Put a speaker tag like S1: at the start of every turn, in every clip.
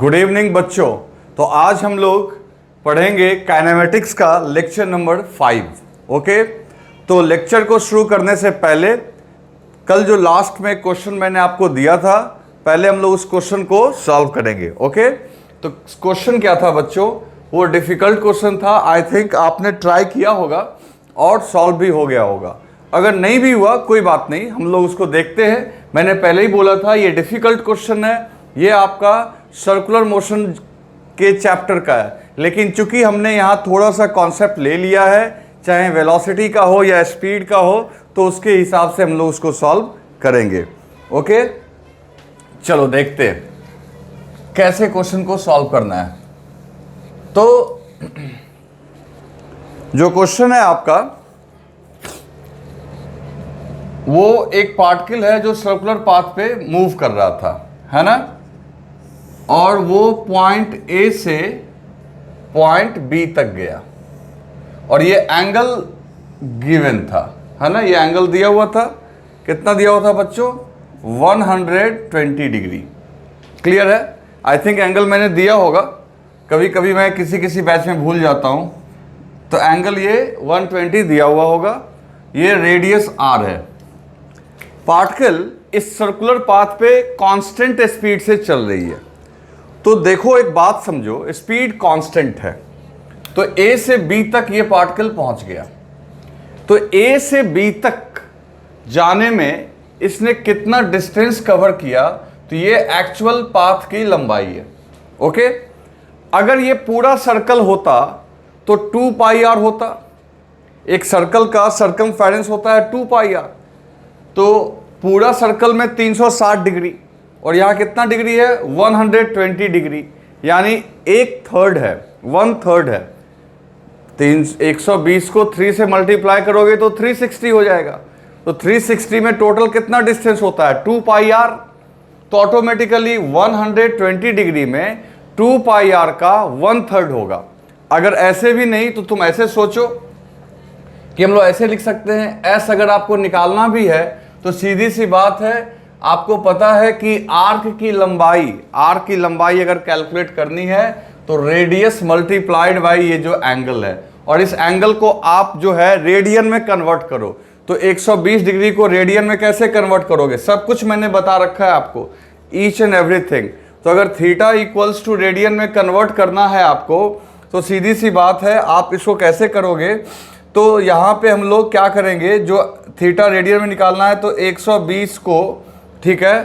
S1: Good evening बच्चों। तो आज हम लोग पढ़ेंगे काइनेमेटिक्स का लेक्चर नंबर 5। ओके, तो लेक्चर को शुरू करने से पहले कल जो लास्ट में क्वेश्चन मैंने आपको दिया था, पहले हम लोग उस क्वेश्चन को सॉल्व करेंगे। ओके, तो क्वेश्चन क्या था बच्चों? वो डिफिकल्ट क्वेश्चन था। आई थिंक आपने ट्राई किया होगा और सॉल्व भी हो गया होगा। अगर नहीं भी हुआ कोई बात नहीं, हम लोग उसको देखते हैं। मैंने पहले ही बोला था ये डिफिकल्ट क्वेश्चन है, ये आपका सर्कुलर मोशन के चैप्टर का है, लेकिन चूंकि हमने यहाँ थोड़ा सा कॉन्सेप्ट ले लिया है, चाहे वेलोसिटी का हो या स्पीड का हो, तो उसके हिसाब से हम लोग उसको सॉल्व करेंगे। ओके, चलो देखते हैं कैसे क्वेश्चन को सॉल्व करना है। तो जो क्वेश्चन है आपका, वो एक पार्टिकल है जो सर्कुलर पाथ पे मूव कर रहा था, है ना, और वो पॉइंट ए से पॉइंट बी तक गया और ये एंगल गिवन था, है ना। ये एंगल दिया हुआ था, कितना दिया हुआ था बच्चों? 120 डिग्री। क्लियर है? आई थिंक एंगल मैंने दिया होगा, कभी कभी मैं किसी बैच में भूल जाता हूं। तो एंगल ये 120 दिया हुआ होगा, ये रेडियस आर है। पार्टिकल इस सर्कुलर पाथ पे कांस्टेंट स्पीड से चल रही है। तो देखो, एक बात समझो, स्पीड कांस्टेंट है, तो ए से बी तक ये पार्टिकल पहुंच गया। तो ए से बी तक जाने में इसने कितना डिस्टेंस कवर किया? तो ये एक्चुअल पाथ की लंबाई है। ओके, अगर ये पूरा सर्कल होता तो 2 पाई आर होता। एक सर्कल का सर्कमफेरेंस होता है 2 पाई आर। तो पूरा सर्कल में 360 डिग्री और यहाँ कितना डिग्री है? 120 डिग्री, यानी 1/3 है, 1/3 है। 120 को 3 से मल्टीप्लाई करोगे तो 360 हो जाएगा। तो 360 में टोटल कितना डिस्टेंस होता है? 2 पाई आर। तो ऑटोमेटिकली 120 डिग्री में 2 पाई आर का 1/3 होगा। अगर ऐसे भी नहीं तो तुम ऐसे सोचो कि हम लोग ऐसे लिख सकते हैं, एस अगर आपको निकालना भी है तो सीधी सी बात है, आपको पता है कि आर्क की लंबाई अगर कैलकुलेट करनी है तो रेडियस मल्टीप्लाइड बाई ये जो एंगल है, और इस एंगल को आप जो है रेडियन में कन्वर्ट करो। तो 120 डिग्री को रेडियन में कैसे कन्वर्ट करोगे? सब कुछ मैंने बता रखा है आपको, ईच एंड एवरीथिंग। तो अगर थीटा इक्वल्स टू रेडियन में कन्वर्ट करना है आपको, तो सीधी सी बात है, आप इसको कैसे करोगे? तो यहाँ पे हम लोग क्या करेंगे, जो थीटा रेडियन में निकालना है तो 120 को, ठीक है,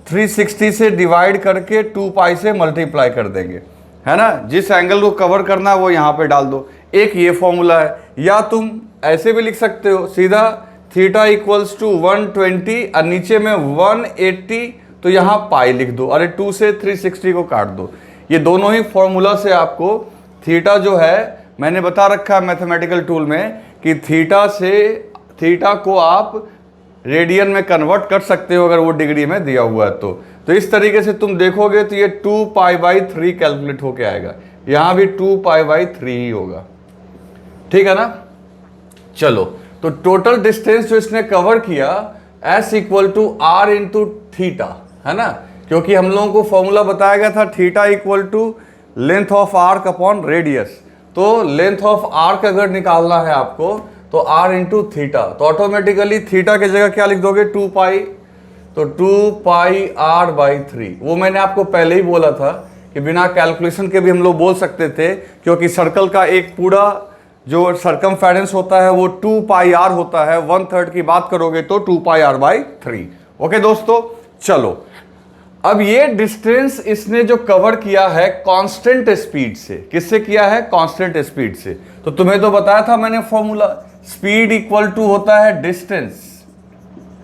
S1: 360 से डिवाइड करके 2 पाई से मल्टीप्लाई कर देंगे, है ना। जिस एंगल को कवर करना है वो यहाँ पे डाल दो। एक ये फॉर्मूला है, या तुम ऐसे भी लिख सकते हो सीधा, थीटा इक्वल्स टू 120 और नीचे में 180, तो यहाँ पाई लिख दो। अरे 2 से 360 को काट दो। ये दोनों ही फॉर्मूला से आपको थीटा जो है, मैंने बता रखा है मैथमेटिकल टूल में कि थीटा को आप रेडियन में कन्वर्ट कर सकते हो अगर वो डिग्री में दिया हुआ है तो इस तरीके से तुम देखोगे तो ये 2 पाई बाई 3 कैलकुलेट होके आएगा। यहाँ भी 2 पाई बाई 3 ही होगा, ठीक है ना। चलो, तो टोटल डिस्टेंस जो इसने कवर किया, S equal to R into theta, है ना, क्योंकि हम लोगों को फॉर्मूला बताया गया था theta equal to length of arc upon radius. तो लेंथ ऑफ आर्क अगर निकालना है आपको तो आर इंटू थीटा, तो ऑटोमेटिकली थीटा की जगह क्या लिख दोगे? 2 पाई। तो 2 पाई आर बाई 3। वो मैंने आपको पहले ही बोला था कि बिना कैलकुलेशन के भी हम लोग बोल सकते थे, क्योंकि सर्कल का एक पूरा जो सर्कमफेरेंस होता है वो 2 पाई आर होता है। 1/3 की बात करोगे तो 2 पाई आर बाई 3। ओके दोस्तों, चलो, अब ये डिस्टेंस इसने जो कवर किया है कांस्टेंट स्पीड से। किससे किया है? कांस्टेंट स्पीड से। तो तुम्हें तो बताया था मैंने फॉर्मूला, स्पीड इक्वल टू होता है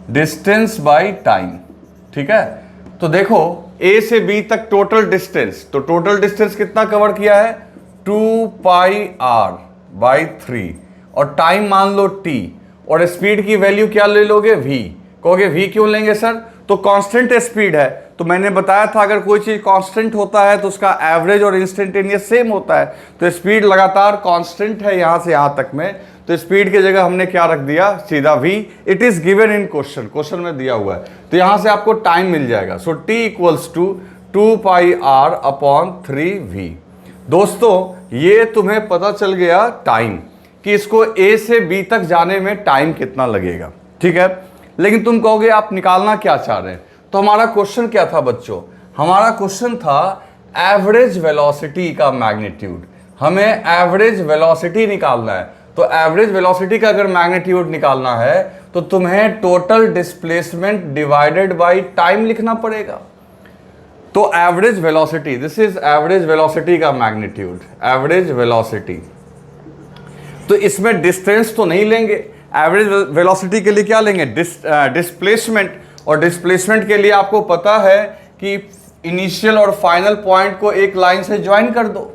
S1: डिस्टेंस बाय टाइम, ठीक है। तो देखो, ए से बी तक टोटल डिस्टेंस, तो टोटल डिस्टेंस कितना कवर किया है? 2 पाई आर बाई 3, और टाइम मान लो t, और स्पीड की वैल्यू क्या ले लोगे? v। कहोगे v क्यों लेंगे सर? तो कांस्टेंट स्पीड है। तो मैंने बताया था अगर कोई चीज कांस्टेंट होता है तो उसका एवरेज और इंस्टेंटेनियस सेम होता है। तो स्पीड लगातार कांस्टेंट है यहां से यहां तक में, तो स्पीड की जगह हमने क्या रख दिया? सीधा v। It is given in question में दिया हुआ है। तो यहां से आपको टाइम मिल जाएगा। So t equals to 2 pi R upon 3v। दोस्तों ये तुम्हें पता चल गया टाइम, कि इसको ए से बी तक जाने में टाइम कितना लगेगा, ठीक है। लेकिन तुम कहोगे आप निकालना क्या चाह रहे हैं, तो हमारा क्वेश्चन क्या था बच्चों, हमारा क्वेश्चन था एवरेज वेलोसिटी का मैग्नीट्यूड। हमें एवरेज वेलोसिटी निकालना है, तो एवरेज वेलोसिटी का अगर मैग्नीट्यूड निकालना है तो तुम्हें total displacement divided by time लिखना पड़ेगा। तो average velocity, this is average velocity का मैग्नीट्यूड, एवरेज वेलोसिटी। तो इसमें डिस्टेंस तो नहीं लेंगे, एवरेज वेलोसिटी के लिए क्या लेंगे, डिस्प्लेसमेंट। और डिस्प्लेसमेंट के लिए आपको पता है कि इनिशियल और फाइनल पॉइंट को एक लाइन से ज्वाइन कर दो,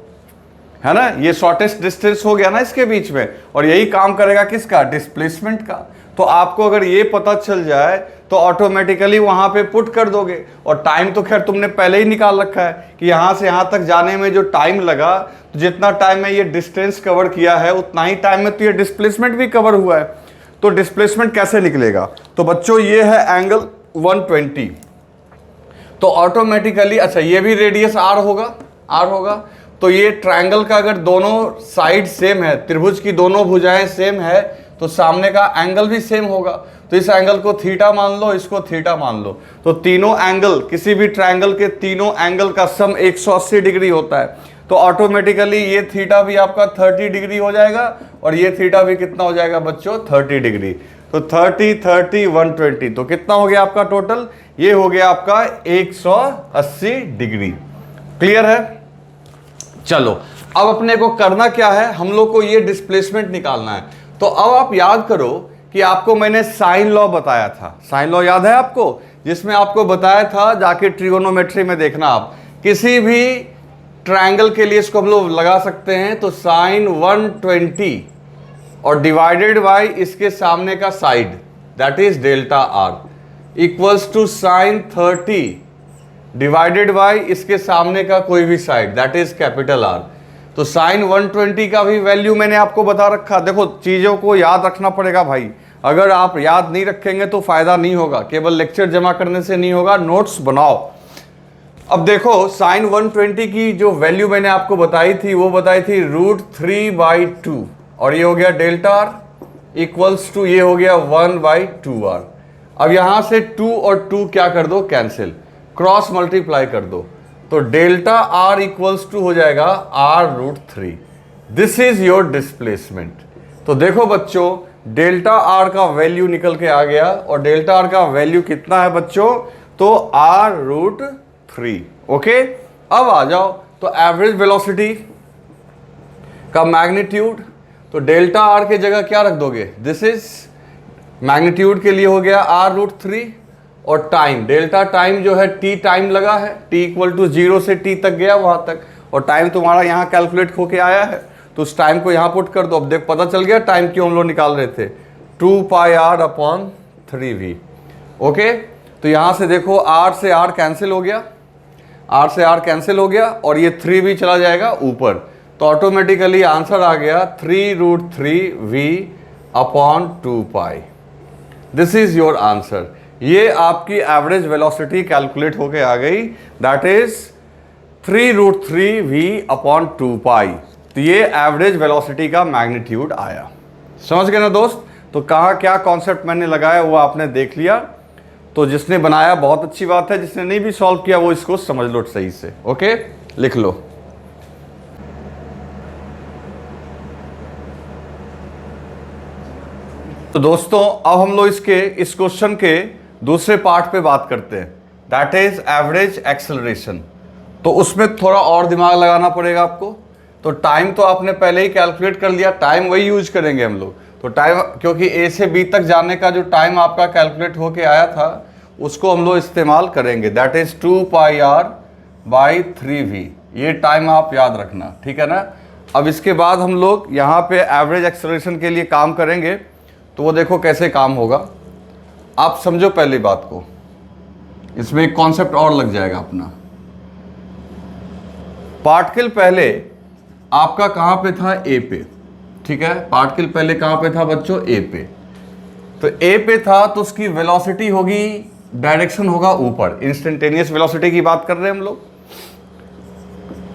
S1: है ना। ये शॉर्टेस्ट डिस्टेंस हो गया ना इसके बीच में, और यही काम करेगा किसका, डिस्प्लेसमेंट का। तो आपको अगर ये पता चल जाए तो ऑटोमेटिकली वहां पे पुट कर दोगे। और टाइम तो खैर तुमने पहले ही निकाल रखा है कि यहां से यहां तक जाने में जो टाइम लगा, तो जितना टाइम में ये डिस्टेंस कवर किया है उतना ही टाइम में तो ये डिस्प्लेसमेंट भी कवर हुआ है। तो डिस्प्लेसमेंट कैसे निकलेगा, तो बच्चों ये है एंगल 120। तो ऑटोमेटिकली, अच्छा ये भी रेडियस आर होगा, तो ये ट्रायंगल का अगर दोनों साइड सेम है, त्रिभुज की दोनों भुजाएं सेम है, तो सामने का एंगल भी सेम होगा। तो इस एंगल को थीटा मान लो, इसको थीटा मान लो। तो तीनों एंगल, किसी भी ट्रायंगल के तीनों एंगल का सम 180 डिग्री होता है। तो ऑटोमेटिकली ये थीटा भी आपका 30 डिग्री हो जाएगा, और ये थीटा भी कितना हो जाएगा बच्चों, 30 डिग्री। तो 30 30 120, तो कितना हो गया आपका टोटल, ये हो गया आपका 180 डिग्री। क्लियर है। चलो अब अपने को करना क्या है, हम लोग को ये डिस्प्लेसमेंट निकालना है। तो अब आप याद करो कि आपको मैंने साइन लॉ बताया था, साइन लॉ याद है आपको, जिसमें आपको बताया था, जाके ट्रिगोनोमेट्री में देखना आप, किसी भी ट्रायंगल के लिए इसको हम लोग लगा सकते हैं। तो साइन 120 और डिवाइडेड बाय इसके सामने का side, that is delta R, equals to sine 30 divided by इसके सामने का कोई भी side, that is capital R. तो साइन 120 का भी वैल्यू मैंने आपको बता रखा। देखो चीजों को याद रखना पड़ेगा भाई, अगर आप याद नहीं रखेंगे तो फायदा नहीं होगा, केवल लेक्चर जमा करने से नहीं होगा, नोट्स बनाओ। अब देखो साइन 120 की जो वैल्यू मैंने आपको बताई थी, वो बताई थी √3/2, और ये हो गया डेल्टा आर इक्वल्स टू, ये हो गया 1/2r। अब यहां से 2 और 2 क्या कर दो, कैंसिल, क्रॉस मल्टीप्लाई कर दो, तो डेल्टा आर इक्वल्स टू हो जाएगा r√3। This is your displacement. तो देखो बच्चों डेल्टा आर का वैल्यू निकल के आ गया, और डेल्टा आर का वैल्यू कितना है बच्चों, तो r√3। ओके, अब आ जाओ तो एवरेज वेलोसिटी का मैग्नीट्यूड, तो डेल्टा आर के जगह क्या रख दोगे, दिस इज मैग्नीट्यूड के लिए हो गया r√3, और टाइम, डेल्टा टाइम जो है t टाइम लगा है, t इक्वल टू 0 से t तक गया वहां तक, और टाइम तुम्हारा यहाँ कैलकुलेट होके आया है, तो उस टाइम को यहाँ पुट कर दो। अब देख पता चल गया टाइम क्यों हम लोग निकाल रहे थे, 2 pi R upon 3v। Okay, तो यहाँ से देखो r से r कैंसिल हो गया, r से r कैंसिल हो गया, और ये 3v चला जाएगा ऊपर, तो ऑटोमेटिकली आंसर आ गया 3√3v upon 2 pi. This is your answer. ये आपकी एवरेज वेलोसिटी कैलकुलेट होके आ गई, दैट इज 3√3v अपॉन 2 पाई। तो ये एवरेज वेलोसिटी का मैग्नीट्यूड आया। समझ गए ना दोस्त। तो कहाँ क्या कॉन्सेप्ट मैंने लगाया वो आपने देख लिया। तो जिसने बनाया बहुत अच्छी बात है, जिसने नहीं भी सॉल्व किया वो इसको समझ लो सही से। ओके, लिख लो। तो दोस्तों अब हम लोग इस क्वेश्चन के दूसरे पार्ट पे बात करते हैं, दैट इज एवरेज एक्सेलरेशन। तो उसमें थोड़ा और दिमाग लगाना पड़ेगा आपको। तो टाइम तो आपने पहले ही कैलकुलेट कर लिया, टाइम वही यूज करेंगे हम लोग। तो टाइम, क्योंकि ए से बी तक जाने का जो टाइम आपका कैलकुलेट होके आया था उसको हम लोग इस्तेमाल करेंगे, that is 2 pi R by 3v। ये टाइम आप याद रखना, ठीक है ना। अब इसके बाद हम लोग यहाँ पे एवरेज एक्सेलरेशन के लिए काम करेंगे। तो वो देखो कैसे काम होगा, आप समझो पहली बात को, इसमें एक कॉन्सेप्ट और लग जाएगा अपना। पार्टिकल पहले आपका कहां पे था, ए पे, ठीक है। पार्टिकल पहले कहां पे था बच्चों, ए पे। तो ए पे था तो उसकी वेलोसिटी होगी डायरेक्शन होगा ऊपर, इंस्टेंटेनियस वेलोसिटी की बात कर रहे हैं हम लोग।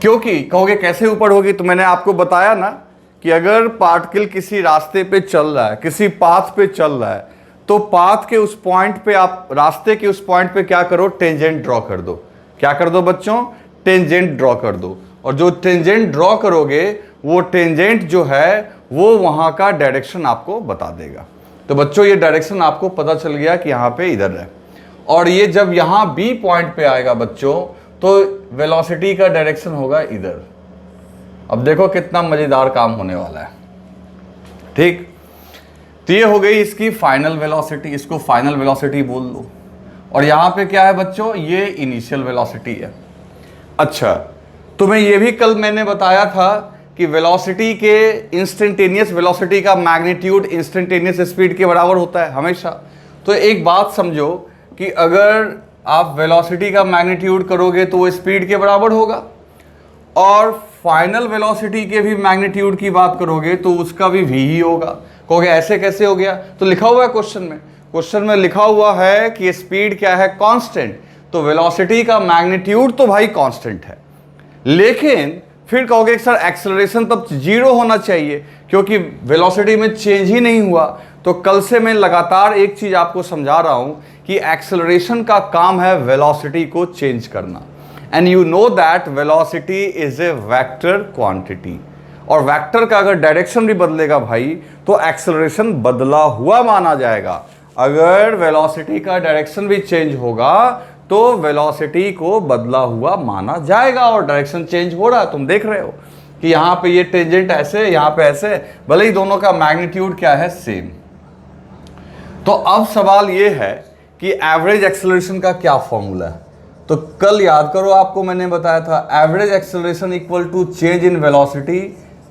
S1: क्योंकि कहोगे कैसे ऊपर होगी, तो मैंने आपको बताया ना कि अगर पार्टिकल किसी रास्ते पे चल रहा है, किसी पाथ पे चल रहा है, तो पाथ के उस पॉइंट पे आप, रास्ते के उस पॉइंट पे क्या करो, टेंजेंट ड्रॉ कर दो। क्या कर दो बच्चों, टेंजेंट ड्रॉ कर दो। और जो टेंजेंट ड्रॉ करोगे वो टेंजेंट जो है वो वहां का डायरेक्शन आपको बता देगा। तो बच्चों ये डायरेक्शन आपको पता चल गया कि यहां पे इधर है, और ये जब यहां बी पॉइंट पे आएगा बच्चों तो वेलोसिटी का डायरेक्शन होगा इधर। अब देखो कितना मजेदार काम होने वाला है। ठीक, तो ये हो गई इसकी फाइनल वेलोसिटी, इसको फाइनल वेलोसिटी बोल लो। और यहां पे क्या है बच्चों, ये इनिशियल वेलोसिटी है। अच्छा, तुम्हें ये भी कल मैंने बताया था कि वेलोसिटी के, इंस्टेंटेनियस वेलोसिटी का मैग्नीट्यूड इंस्टेंटेनियस स्पीड के बराबर होता है हमेशा। तो एक बात समझो कि अगर आप वेलोसिटी का मैग्नीट्यूड करोगे तो वो स्पीड के बराबर होगा, और फाइनल वेलोसिटी के भी मैग्नीट्यूड की बात करोगे तो उसका भी v ही होगा। कहोगे ऐसे कैसे हो गया, तो लिखा हुआ है क्वेश्चन में लिखा हुआ है कि स्पीड क्या है, कांस्टेंट। तो वेलोसिटी का मैग्नीट्यूड तो भाई कांस्टेंट है, लेकिन फिर कहोगे सर एक्सेलरेशन तब जीरो होना चाहिए क्योंकि वेलोसिटी में चेंज ही नहीं हुआ। तो कल से मैं लगातार एक चीज आपको समझा रहा हूं कि एक्सेलरेशन का काम है वेलोसिटी को चेंज करना, and you know that velocity is a vector quantity, और वेक्टर का अगर डायरेक्शन भी बदलेगा भाई तो एक्सेलरेशन बदला हुआ माना जाएगा। अगर वेलोसिटी का डायरेक्शन भी चेंज होगा तो वेलोसिटी को बदला हुआ माना जाएगा, और डायरेक्शन चेंज हो रहा है। तुम देख रहे हो कि यहां पे ये टेंजेंट ऐसे, यहां पे ऐसे, भले ही दोनों का मैग्नीट्यूड क्या है, सेम। तो अब सवाल ये है कि एवरेज एक्सेलरेशन का क्या फॉर्मूला है। तो कल याद करो, आपको मैंने बताया था average acceleration equal to change in velocity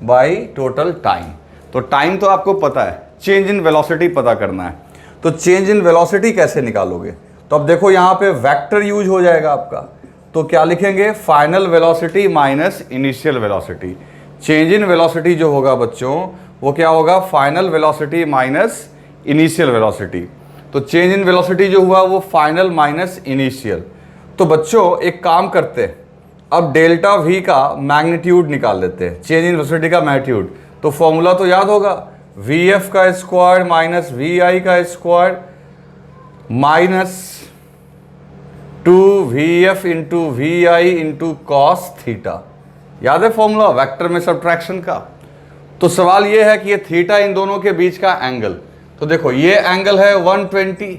S1: by total time. तो टाइम तो आपको पता है, चेंज इन वेलोसिटी पता करना है। तो चेंज इन वेलोसिटी कैसे निकालोगे, तो अब देखो यहां पे वेक्टर यूज हो जाएगा आपका। तो क्या लिखेंगे, final velocity minus initial velocity. Change in velocity जो होगा बच्चों वो क्या होगा, final velocity minus initial velocity. तो चेंज इन वेलोसिटी जो हुआ वो फाइनल माइनस इनिशियल। तो बच्चों एक काम करते हैं, अब डेल्टा वी का मैग्नीट्यूड निकाल लेते हैं, चेंज इन वेलोसिटी का मैग्नीट्यूड। तो फॉर्मूला तो याद होगा, वी एफ का स्क्वायर माइनस वी आई का square minus 2vf into V I into cos theta. याद है फॉर्मूला वेक्टर में सब्ट्रैक्शन का। तो सवाल यह है कि ये थीटा इन दोनों के बीच का एंगल, तो देखो ये एंगल है 120,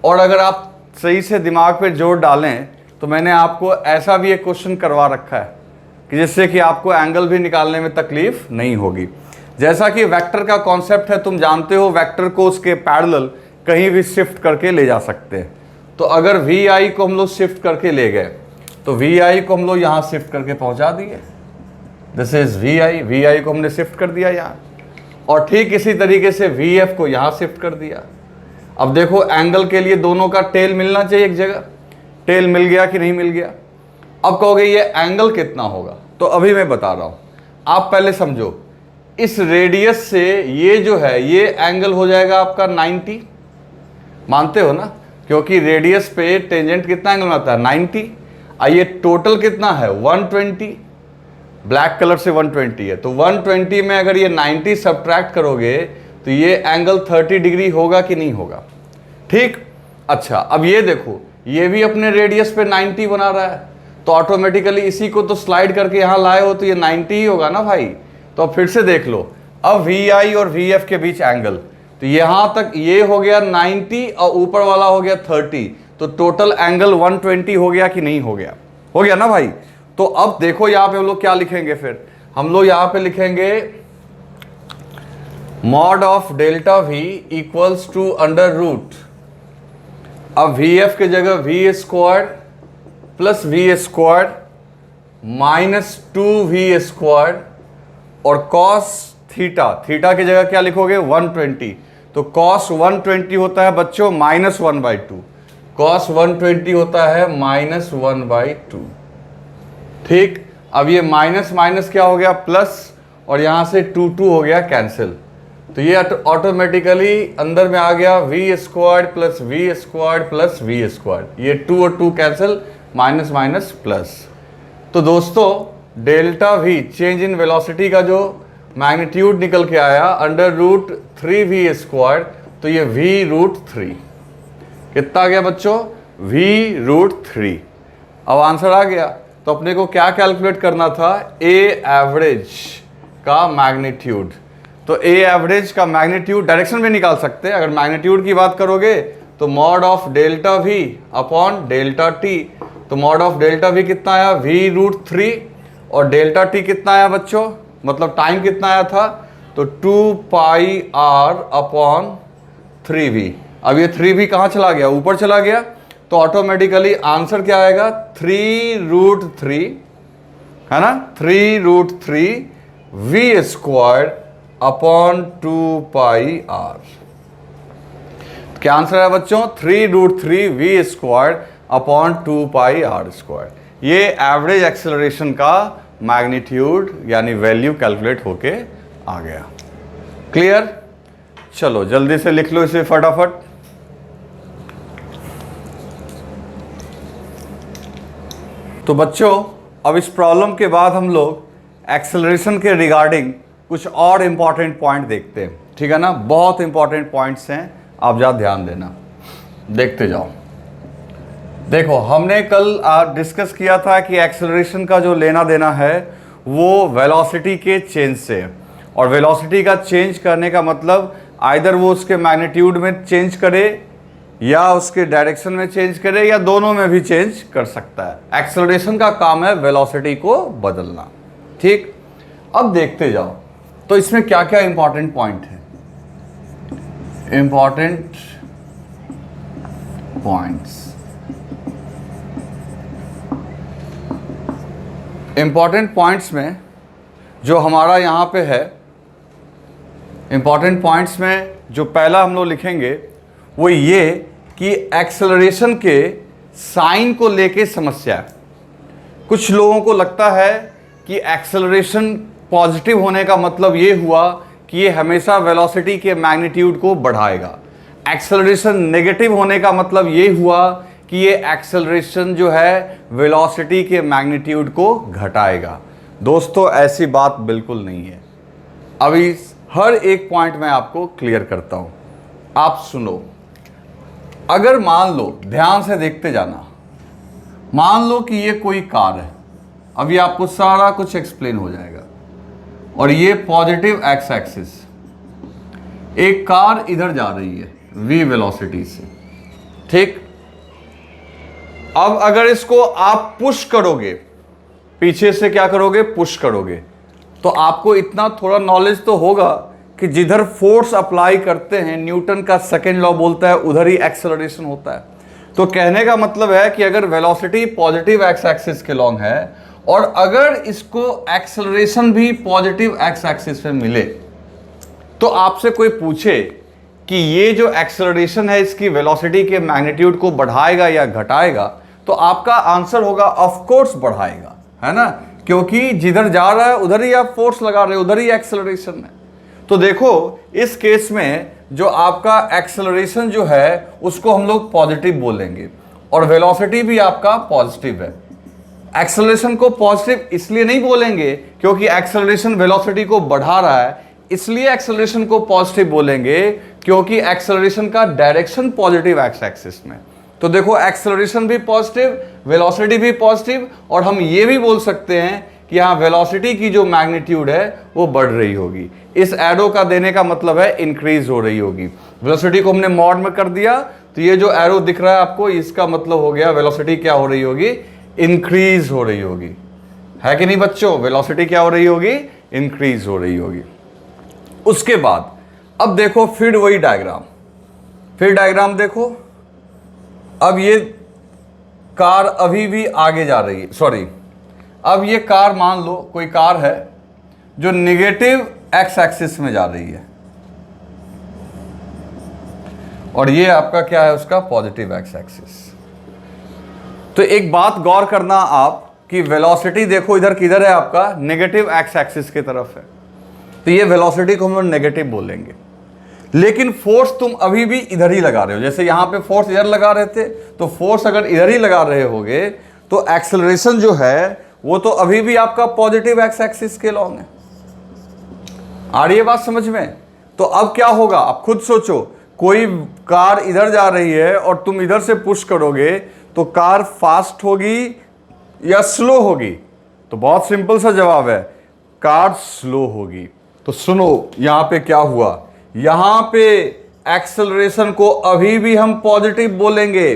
S1: और अगर आप सही से दिमाग पे जोर डालें तो मैंने आपको ऐसा भी एक क्वेश्चन करवा रखा है कि जिससे कि आपको एंगल भी निकालने में तकलीफ नहीं होगी। जैसा कि वेक्टर का कॉन्सेप्ट है, तुम जानते हो वेक्टर को उसके पैरेलल कहीं भी शिफ्ट करके ले जा सकते हैं। तो अगर वी आई को हम लोग शिफ्ट करके ले गए तो वी आई को हम लोग यहाँ शिफ्ट करके पहुँचा दिए, दिस इज वी आई को हमने शिफ्ट कर दिया यहाँ, और ठीक इसी तरीके से वी एफ को यहाँ शिफ्ट कर दिया। अब देखो एंगल के लिए दोनों का टेल मिलना चाहिए एक जगह, टेल मिल गया कि नहीं मिल गया। अब कहोगे ये एंगल कितना होगा, तो अभी मैं बता रहा हूँ, आप पहले समझो। इस रेडियस से ये जो है ये एंगल हो जाएगा आपका 90, मानते हो ना, क्योंकि रेडियस पे टेंजेंट कितना एंगल आता है 90। ये टोटल कितना है 120, ब्लैक कलर से 120 है। तो 120 में अगर ये 90 सब्ट्रैक्ट करोगे तो ये एंगल 30 डिग्री होगा कि नहीं होगा। ठीक, अच्छा अब ये देखो ये भी अपने रेडियस पे 90 बना रहा है, तो ऑटोमेटिकली इसी को तो स्लाइड करके यहाँ लाए हो तो ये 90 ही होगा ना भाई। तो अब फिर से देख लो, अब वी आई और वी एफ के बीच एंगल, तो यहाँ तक ये हो गया 90 और ऊपर वाला हो गया 30, तो टोटल एंगल 120 हो गया कि नहीं हो गया, हो गया ना भाई। तो अब देखो यहाँ पे हम लोग क्या लिखेंगे, फिर हम लोग यहाँ पे लिखेंगे mod of delta V equals to under root, अब वी एफ के जगह V square plus V square minus 2v square, और कॉस थीटा, थीटा की जगह क्या लिखोगे 120, तो कॉस 120 होता है बच्चों -1/2, कॉस 120 होता है -1/2। ठीक, अब ये माइनस माइनस क्या हो गया प्लस, और यहां से 2 हो गया कैंसिल, तो ये ऑटोमेटिकली अंदर में आ गया V squared plus V squared plus V squared, ये 2 और 2 कैंसिल, माइनस माइनस प्लस। तो दोस्तों delta we change in velocity का जो मैग्नीट्यूड निकल के आया अंडर रूट 3v स्क्वायर्ड, तो ये v√3 कितना आ गया बच्चों, v√3। अब आंसर आ गया, तो अपने को क्या कैलकुलेट करना था, ए एवरेज का मैग्नीट्यूड। तो ए एवरेज का मैग्नीट्यूड डायरेक्शन में निकाल सकते हैं। अगर मैग्नीट्यूड की बात करोगे तो mod of delta we upon delta T, तो मॉड ऑफ डेल्टा वी कितना आया, v√3, और डेल्टा टी कितना आया बच्चों, मतलब टाइम कितना आया था, तो 2πr अपॉन 3v। अब ये 3v कहाँ चला गया, ऊपर चला गया, तो ऑटोमेटिकली आंसर क्या आएगा, 3√3 है ना, 3√3 v स्क्वायर्ड अपॉन 2πr। क्या आंसर है बच्चों, 3√3 v squared upon 2πr squared. ये एवरेज एक्सेलरेशन का मैग्नीट्यूड यानी वैल्यू कैलकुलेट होके आ गया। क्लियर, चलो जल्दी से लिख लो इसे फटाफट। तो बच्चों अब इस प्रॉब्लम के बाद हम लोग एक्सेलरेशन के रिगार्डिंग कुछ और इंपॉर्टेंट पॉइंट देखते हैं, ठीक है ना। बहुत इंपॉर्टेंट पॉइंट्स हैं, आप ज़्यादा ध्यान देना, देखते जाओ। देखो हमने कल डिस्कस किया था कि एक्सेलरेशन का जो लेना देना है वो वेलोसिटी के चेंज से, और वेलोसिटी का चेंज करने का मतलब आइदर वो उसके मैग्नीट्यूड में चेंज करे या उसके डायरेक्शन में चेंज करे या दोनों में भी चेंज कर सकता है। एक्सेलरेशन का काम है वेलोसिटी को बदलना, ठीक। अब देखते जाओ तो इसमें क्या क्या इंपॉर्टेंट पॉइंट है, इंपॉर्टेंट पॉइंट्स। इंपॉर्टेंट पॉइंट्स में जो हमारा यहाँ पे है, इंपॉर्टेंट पॉइंट्स में जो पहला हम लोग लिखेंगे वो ये कि एक्सेलरेशन के साइन को लेके समस्या है। कुछ लोगों को लगता है कि एक्सेलरेशन पॉजिटिव होने का मतलब ये हुआ कि ये हमेशा वेलोसिटी के मैग्नीट्यूड को बढ़ाएगा, एक्सेलरेशन नेगेटिव होने का मतलब ये हुआ कि ये एक्सेलरेशन जो है वेलोसिटी के मैग्नीट्यूड को घटाएगा। दोस्तों ऐसी बात बिल्कुल नहीं है। अभी हर एक पॉइंट मैं आपको क्लियर करता हूं, आप सुनो। अगर मान लो, ध्यान से देखते जाना, मान लो कि ये कोई कार है, अभी आपको सारा कुछ एक्सप्लेन हो जाएगा, और ये पॉजिटिव एक्स एक्सिस, एक कार इधर जा रही है v वेलोसिटी से, ठीक। अब अगर इसको आप पुश करोगे, पीछे से क्या करोगे, पुश करोगे, तो आपको इतना थोड़ा नॉलेज तो होगा कि जिधर फोर्स अप्लाई करते हैं, न्यूटन का सेकेंड लॉ बोलता है उधर ही एक्सेलरेशन होता है। तो कहने का मतलब है कि अगर वेलोसिटी पॉजिटिव एक्स एक्सिस के लॉन्ग है और अगर इसको एक्सेलरेशन भी पॉजिटिव एक्स एक्सिस पे मिले, तो आपसे कोई पूछे कि ये जो एक्सेलरेशन है इसकी वेलोसिटी के मैग्नीट्यूड को बढ़ाएगा या घटाएगा, तो आपका आंसर होगा ऑफ कोर्स बढ़ाएगा, है ना, क्योंकि जिधर जा रहा है उधर ही आप फोर्स लगा रहे हो, उधर ही एक्सेलरेशन है। तो देखो इस केस में जो आपका एक्सेलरेशन जो है उसको हम लोग पॉजिटिव बोलेंगे और वेलोसिटी भी आपका पॉजिटिव है। एक्सेलरेशन को पॉजिटिव इसलिए नहीं बोलेंगे क्योंकि एक्सेलरेशन वेलोसिटी को बढ़ा रहा है, इसलिए एक्सेलरेशन को पॉजिटिव बोलेंगे क्योंकि एक्सेलरेशन का डायरेक्शन पॉजिटिव एक्स एक्सिस में। तो देखो एक्सेलरेशन भी पॉजिटिव, वेलोसिटी भी पॉजिटिव, और हम ये भी बोल सकते हैं कि यहाँ वेलोसिटी की जो मैग्नीट्यूड है वो बढ़ रही होगी। इस एरो का देने का मतलब है इंक्रीज हो रही होगी। वेलोसिटी को हमने मॉड में कर दिया, तो ये जो एरो दिख रहा है आपको, इसका मतलब हो गया वेलोसिटी क्या हो रही होगी, इंक्रीज हो रही होगी, है कि नहीं बच्चों। वेलोसिटी क्या हो रही होगी, इंक्रीज हो रही होगी। उसके बाद अब देखो फिर वही डायग्राम, फिर डायग्राम देखो। अब ये कार अभी भी आगे जा रही है, सॉरी, अब ये कार मान लो कोई कार है जो निगेटिव एक्स एक्सिस में जा रही है और ये आपका क्या है, उसका पॉजिटिव एक्स एक्सिस। तो एक बात गौर करना आप कि वेलोसिटी देखो इधर किधर है, आपका नेगेटिव एक्स एक्सिस की तरफ है, तो ये वेलोसिटी को हम लोग नेगेटिव बोलेंगे। लेकिन फोर्स तुम अभी भी इधर ही लगा रहे हो। जैसे यहां पे फोर्स इधर लगा रहे थे, तो फोर्स अगर इधर ही लगा रहे होगे तो एक्सेलरेशन जो है वो तो अभी भी आपका पॉजिटिव एक्स एक्सिस के लॉन्ग है। आ रही है बात समझ में? तो अब क्या होगा, आप खुद सोचो, कोई कार इधर जा रही है और तुम इधर से पुश करोगे तो कार फास्ट होगी या स्लो होगी? तो बहुत सिंपल सा जवाब है, कार स्लो होगी। तो सुनो यहां पे क्या हुआ, यहां पे एक्सेलरेशन को अभी भी हम पॉजिटिव बोलेंगे।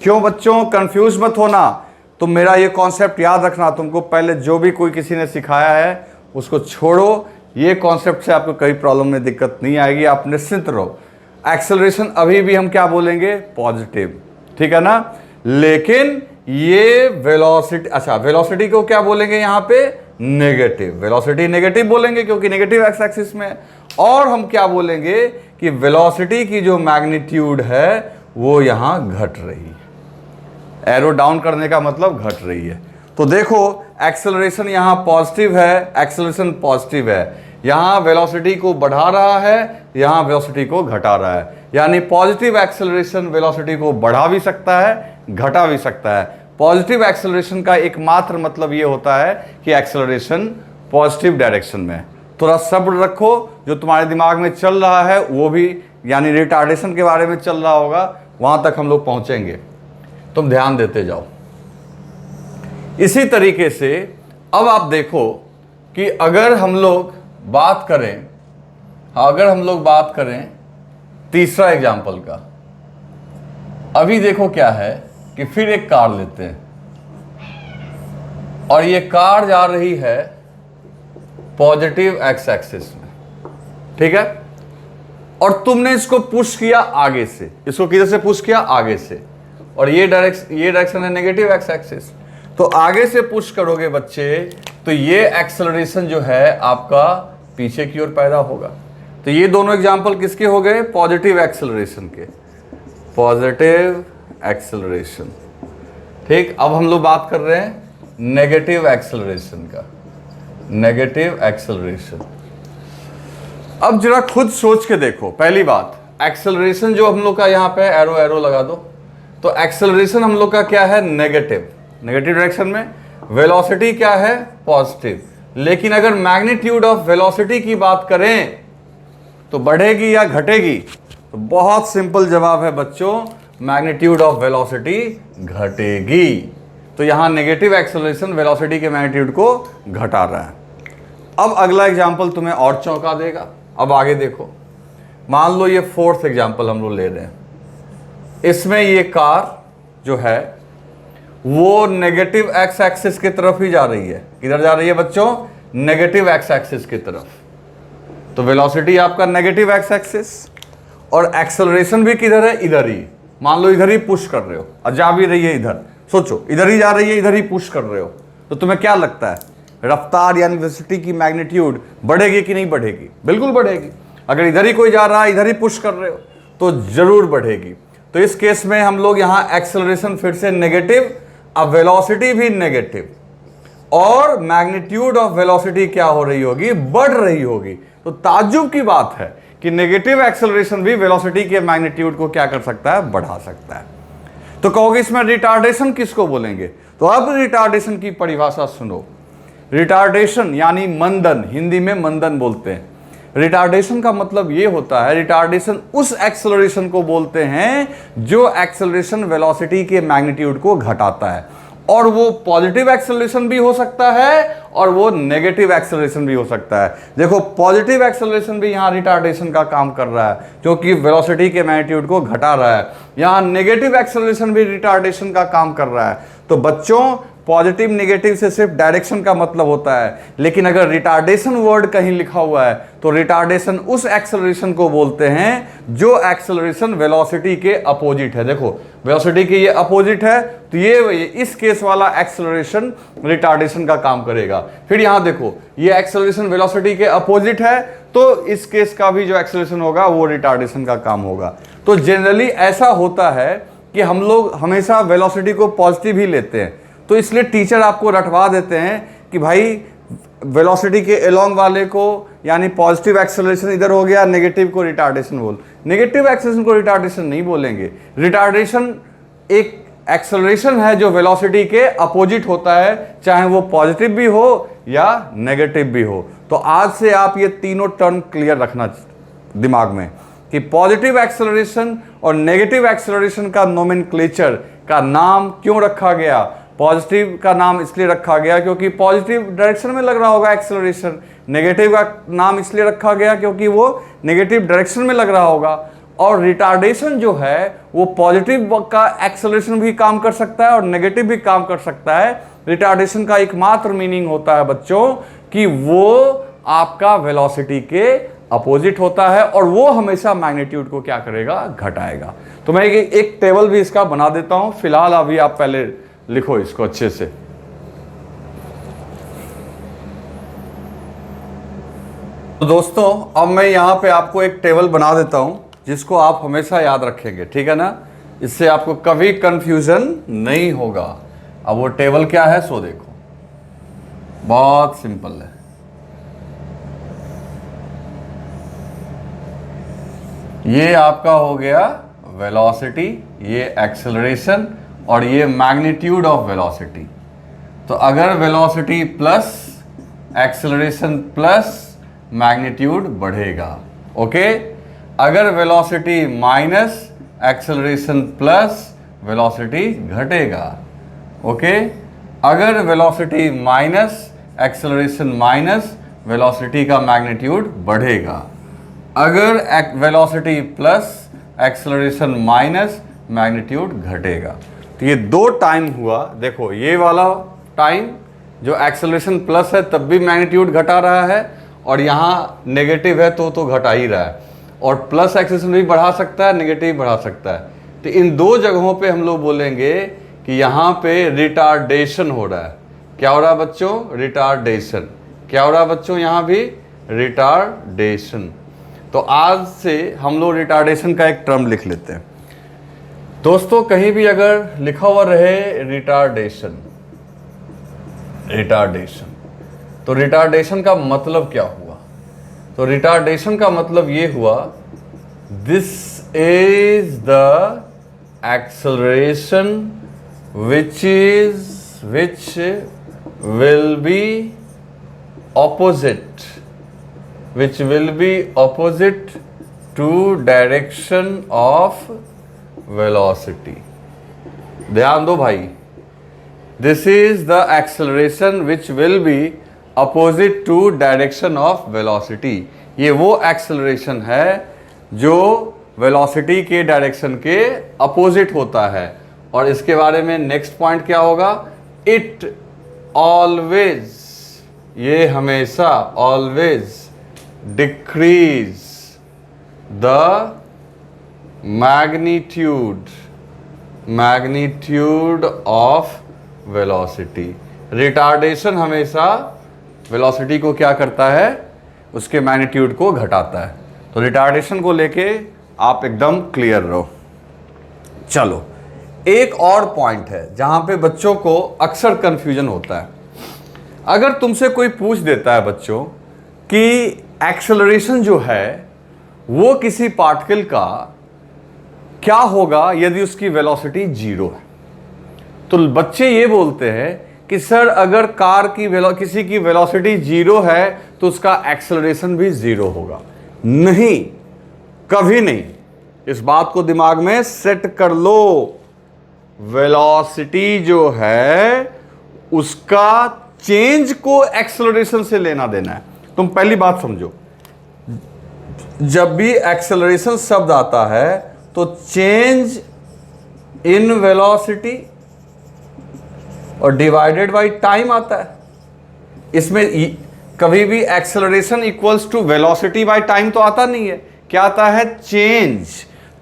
S1: क्यों बच्चों, कंफ्यूज मत होना। तो मेरा ये कॉन्सेप्ट याद रखना, तुमको पहले जो भी कोई किसी ने सिखाया है उसको छोड़ो। ये कॉन्सेप्ट से आपको कई प्रॉब्लम में दिक्कत नहीं आएगी, आप निश्चिंत रहो। एक्सेलरेशन अभी भी हम क्या बोलेंगे, पॉजिटिव, ठीक है ना। लेकिन ये वेलोसिटी, अच्छा वेलोसिटी को क्या बोलेंगे यहां पे, नेगेटिव। वेलोसिटी नेगेटिव बोलेंगे क्योंकि नेगेटिव एक्स एक्सिस में है। और हम क्या बोलेंगे कि वेलोसिटी की जो मैग्नीट्यूड है वो यहां घट रही है। एरो डाउन करने का मतलब घट रही है। तो देखो एक्सेलरेशन यहां पॉजिटिव है, एक्सेलरेशन पॉजिटिव है, यहां वेलोसिटी को बढ़ा रहा है, यहां वेलोसिटी को घटा रहा है। यानी पॉजिटिव एक्सेलरेशन वेलोसिटी को बढ़ा भी सकता है, घटा भी सकता है। पॉजिटिव एक्सेलरेशन का एकमात्र मतलब ये होता है कि एक्सेलरेशन पॉजिटिव डायरेक्शन में है। थोड़ा सब्र रखो, जो तुम्हारे दिमाग में चल रहा है वो भी, यानी रिटार्डेशन के बारे में चल रहा होगा, वहां तक हम लोग पहुंचेंगे। तुम ध्यान देते जाओ। इसी तरीके से अब आप देखो कि अगर हम लोग बात करें तीसरा एग्जाम्पल का। अभी देखो क्या है कि फिर एक कार लेते हैं और ये कार जा रही है पॉजिटिव एक्स एक्सिस में, ठीक है। और तुमने इसको पुश किया आगे से, इसको किधर से पुश किया, आगे से, और ये डायरेक्शन है नेगेटिव एक्स एक्सिस। तो आगे से पुश करोगे बच्चे तो ये एक्सेलरेशन जो है आपका पीछे की ओर पैदा होगा। तो ये दोनों एग्जांपल किसके हो गए, पॉजिटिव एक्सेलरेशन के, पॉजिटिव एक्सेलरेशन, ठीक। अब हम लोग बात कर रहे हैं नेगेटिव एक्सेलरेशन का, नेगेटिव एक्सेलरेशन। अब जरा खुद सोच के देखो, पहली बात एक्सेलरेशन जो हम लोग का यहाँ पे एरो लगा दो, तो एक्सेलरेशन हम लोग का क्या है, नेगेटिव डायरेक्शन में। वेलोसिटी क्या है, पॉजिटिव। लेकिन अगर मैग्नीट्यूड ऑफ वेलोसिटी की बात करें तो बढ़ेगी या घटेगी? तो बहुत सिंपल जवाब है बच्चों, मैग्नीट्यूड ऑफ वेलोसिटी घटेगी। तो यहां नेगेटिव एक्सेलरेशन वेलोसिटी के मैग्नीट्यूड को घटा रहा है। अब अगला एग्जांपल तुम्हें और चौंका देगा। अब आगे देखो, मान लो ये फोर्थ एग्जांपल हम लोग ले रहे हैं। इसमें ये कार जो है वो नेगेटिव एक्स एक्सिस की तरफ ही जा रही है। किधर जा रही है बच्चों, नेगेटिव एक्स एक्सिस की तरफ। तो वेलोसिटी आपका नेगेटिव एक्स एक्सिस, और एक्सेलरेशन भी किधर है, इधर ही। मान लो इधर ही पुश कर रहे हो और जा भी रही है इधर, सोचो इधर ही जा रही है, इधर ही पुश कर रहे हो, तो तुम्हें क्या लगता है, रफ्तार यानी वेलोसिटी की मैग्नीट्यूड बढ़ेगी कि नहीं बढ़ेगी? बिल्कुल बढ़ेगी। अगर इधर ही कोई जा रहा है, इधर ही पुश कर रहे हो, तो जरूर बढ़ेगी। तो इस केस में हम लोग यहां एक्सेलरेशन फिर से नेगेटिव, अब वेलोसिटी भी नेगेटिव, और मैग्नीट्यूड ऑफ वेलोसिटी क्या हो रही होगी, बढ़ रही होगी। तो ताज्जुब की बात है कि नेगेटिव एक्सेलरेशन भी वेलोसिटी के मैग्नीट्यूड को क्या कर सकता है, बढ़ा सकता है। तो कहोगे इसमें रिटार्डेशन किसको बोलेंगे? तो अब रिटार्डेशन की परिभाषा सुनो। रिटार्डेशन यानी मंदन, हिंदी में मंदन बोलते हैं। रिटार्डेशन का मतलब यह होता है, रिटार्डेशन उस एक्सेलरेशन को बोलते हैं जो एक्सेलरेशन वेलोसिटी के मैग्नीट्यूड को घटाता है। और वो पॉजिटिव एक्सेलरेशन भी हो सकता है और वो नेगेटिव एक्सेलरेशन भी हो सकता है। देखो पॉजिटिव एक्सेलरेशन भी यहां रिटार्डेशन का काम कर रहा है क्योंकि वेलोसिटी के मैग्नीट्यूड को घटा रहा है। यहां नेगेटिव एक्सेलरेशन भी रिटार्डेशन का काम कर रहा है। तो बच्चों पॉजिटिव नेगेटिव से सिर्फ डायरेक्शन का मतलब होता है, लेकिन अगर रिटार्डेशन वर्ड कहीं लिखा हुआ है तो रिटार्डेशन उस एक्सेलरेशन को बोलते हैं जो एक्सेलरेशन वेलोसिटी के अपोजिट है। देखो वेलोसिटी के ये अपोजिट है, तो ये इस केस वाला एक्सेलरेशन रिटार्डेशन का काम करेगा। फिर यहां देखो ये एक्सेलरेशन वेलोसिटी के अपोजिट है, तो इस केस का भी जो एक्सेलरेशन होगा वो रिटार्डेशन का काम होगा। तो जनरली ऐसा होता है कि हम लोग हमेशा वेलोसिटी को पॉजिटिव ही लेते हैं, तो इसलिए टीचर आपको रटवा देते हैं कि भाई वेलोसिटी के अलोंग वाले को यानी पॉजिटिव एक्सेलरेशन इधर हो गया, नेगेटिव को रिटार्डेशन बोल। नेगेटिव एक्सेलरेशन को रिटार्डेशन नहीं बोलेंगे। रिटार्डेशन एक एक्सेलरेशन है जो वेलोसिटी के अपोजिट होता है, चाहे वो पॉजिटिव भी हो या नेगेटिव भी हो। तो आज से आप ये तीनों टर्म क्लियर रखना दिमाग में कि पॉजिटिव एक्सेलरेशन और नेगेटिव एक्सेलरेशन का नोमेनक्लेचर का नाम क्यों रखा गया। पॉजिटिव का नाम इसलिए रखा गया क्योंकि पॉजिटिव डायरेक्शन में लग रहा होगा एक्सेलरेशन। नेगेटिव का नाम इसलिए रखा गया क्योंकि वो नेगेटिव डायरेक्शन में लग रहा होगा। और रिटार्डेशन जो है वो पॉजिटिव का एक्सेलरेशन भी काम कर सकता है और नेगेटिव भी काम कर सकता है। रिटार्डेशन का एकमात्र मीनिंग होता है बच्चों कि वो आपका वेलोसिटी के अपोजिट होता है और वो हमेशा मैग्नीट्यूड को क्या करेगा, घटाएगा। तो मैं एक टेबल भी इसका बना देता हूं। फिलहाल अभी आप पहले लिखो इसको अच्छे से। तो दोस्तों अब मैं यहां पे आपको एक टेबल बना देता हूं जिसको आप हमेशा याद रखेंगे, ठीक है ना। इससे आपको कभी कंफ्यूजन नहीं होगा। अब वो टेबल क्या है सो देखो, बहुत सिंपल है। ये आपका हो गया वेलोसिटी, ये एक्सेलरेशन और ये मैग्नीट्यूड ऑफ वेलोसिटी। तो अगर velocity plus acceleration plus magnitude बढ़ेगा, ओके। अगर velocity minus acceleration plus velocity घटेगा, ओके। अगर velocity minus acceleration minus velocity का मैग्नीट्यूड बढ़ेगा। अगर velocity plus acceleration minus magnitude घटेगा। तो ये दो टाइम हुआ। देखो ये वाला टाइम जो एक्सेलरेशन प्लस है तब भी मैग्नीट्यूड घटा रहा है और यहाँ नेगेटिव है तो घटा ही रहा है। और प्लस एक्सेलरेशन भी बढ़ा सकता है, नेगेटिव बढ़ा सकता है। तो इन दो जगहों पे हम लोग बोलेंगे कि यहाँ पे रिटार्डेशन हो रहा है। क्या हो रहा है बच्चों, रिटार्डेशन। क्या हो रहा है बच्चों, यहाँ भी रिटार्डेशन। तो आज से हम लोग रिटार्डेशन का एक टर्म लिख लेते हैं दोस्तों। कहीं भी अगर लिखा हुआ रहे रिटार्डेशन, रिटार्डेशन, तो रिटार्डेशन का मतलब क्या हुआ। तो रिटार्डेशन का मतलब ये हुआ, this is the acceleration which will be opposite to direction of velocity। ध्यान दो भाई, this is the acceleration which will be opposite to direction of velocity। ये वो एक्सेलरेशन है जो वेलोसिटी के डायरेक्शन के अपोजिट होता है। और इसके बारे में नेक्स्ट पॉइंट क्या होगा, इट ऑलवेज, ये हमेशा, always decrease the magnitude of velocity. Retardation हमेशा वेलोसिटी को क्या करता है, उसके मैग्नीट्यूड को घटाता है। तो रिटार्डेशन को लेके आप एकदम क्लियर रहो। चलो एक और पॉइंट है जहां पे बच्चों को अक्सर कंफ्यूजन होता है। अगर तुमसे कोई पूछ देता है बच्चों कि एक्सेलरेशन जो है वो किसी पार्टिकल का क्या होगा यदि उसकी वेलोसिटी जीरो है, तो बच्चे ये बोलते हैं कि सर अगर कार की किसी की वेलोसिटी जीरो है तो उसका एक्सेलरेशन भी जीरो होगा। नहीं, कभी नहीं। इस बात को दिमाग में सेट कर लो। वेलोसिटी जो है उसका चेंज को एक्सेलरेशन से लेना देना है। तुम पहली बात समझो, जब भी एक्सेलरेशन शब्द आता है तो चेंज इन वेलोसिटी और डिवाइडेड बाय टाइम आता है। इसमें कभी भी acceleration equals to velocity by time तो आता नहीं है। क्या आता है, चेंज।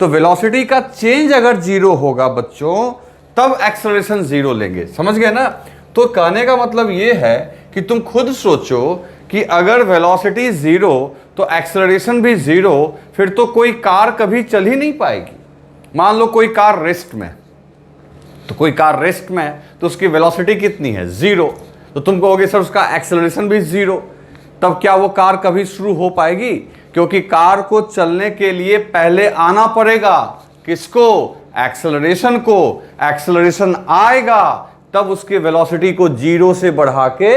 S1: तो वेलोसिटी का चेंज अगर जीरो होगा बच्चों तब एक्सेलरेशन जीरो लेंगे। समझ गए ना। तो कहने का मतलब यह है कि तुम खुद सोचो कि अगर वेलोसिटी जीरो तो एक्सेलरेशन भी जीरो, फिर तो कोई कार कभी चल ही नहीं पाएगी। मान लो कोई कार रेस्ट में, तो कोई कार रेस्ट में तो उसकी वेलोसिटी कितनी है, जीरो। तो तुम कहोगे सर उसका एक्सेलरेशन भी 0, तब क्या वो कार कभी शुरू हो पाएगी? क्योंकि कार को चलने के लिए पहले आना पड़ेगा किसको? एक्सेलरेशन को। एक्सेलरेशन आएगा तब उसके वेलोसिटी को 0 से बढ़ा के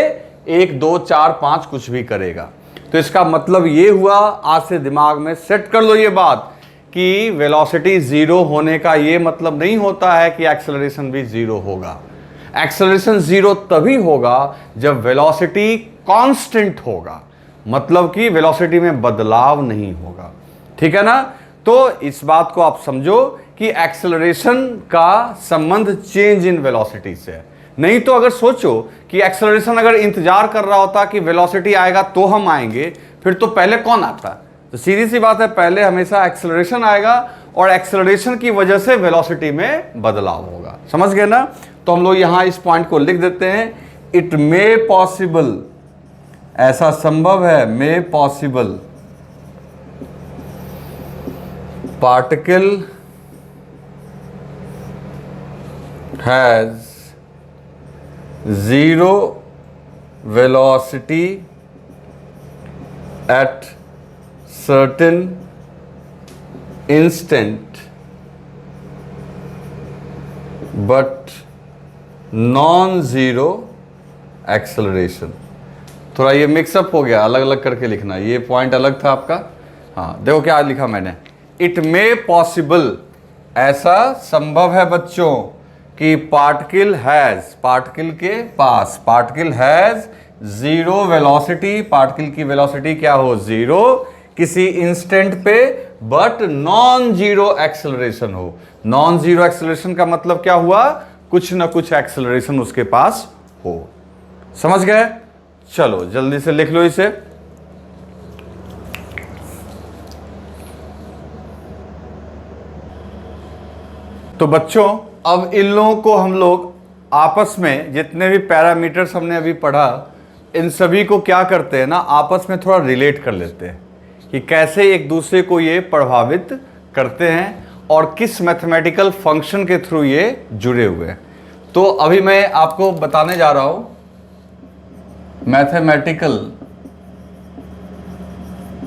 S1: 1 2 4 5 कुछ भी करेगा। तो इसका मतलब ये हुआ, आज से दिमाग में सेट कर लो ये बात कि वेलोसिटी 0 होने का ये मतलब नहीं होता है कि एक्सेलरेशन भी 0 होगा। एक्सेलरेशन 0 तभी होगा जब वेलोसिटी कांस्टेंट होगा, मतलब कि वेलोसिटी में बदलाव नहीं होगा। ठीक है ना? तो इस बात को आप समझो कि एक्सेलरेशन का संबंध चेंज इन वेलोसिटी से है। नहीं तो अगर सोचो कि एक्सेलरेशन अगर इंतजार कर रहा होता कि वेलोसिटी आएगा तो हम आएंगे, फिर तो पहले कौन आता? तो सीधी सी बात है, पहले हमेशा एक्सेलरेशन आएगा और एक्सेलरेशन की वजह से वेलोसिटी में बदलाव होगा। समझ गए ना? तो हम लोग यहां इस पॉइंट को लिख देते हैं, इट मे पॉसिबल, ऐसा संभव है, मे possible particle has 0 velocity at certain instant but non-zero acceleration। थोड़ा ये मिक्सअप हो गया, अलग अलग करके लिखना, ये पॉइंट अलग था आपका। हाँ देखो क्या लिखा मैंने, इट मे पॉसिबल, ऐसा संभव है बच्चों कि पार्टिकल हैज, पार्टिकल के पास, पार्टिकल हैज 0 वेलोसिटी, पार्टिकल की वेलोसिटी क्या हो? 0 किसी इंस्टेंट पे, बट नॉन जीरो एक्सेलरेशन हो। नॉन जीरो एक्सेलरेशन का मतलब क्या हुआ? कुछ ना कुछ एक्सेलरेशन उसके पास हो। समझ गए? चलो जल्दी से लिख लो इसे। तो बच्चों अब इन लोगों को हम लोग आपस में जितने भी पैरामीटर्स हमने अभी पढ़ा, इन सभी को क्या करते हैं ना, आपस में थोड़ा रिलेट कर लेते हैं कि कैसे एक दूसरे को ये प्रभावित करते हैं और किस मैथमेटिकल फंक्शन के थ्रू ये जुड़े हुए हैं। तो अभी मैं आपको बताने जा रहा हूं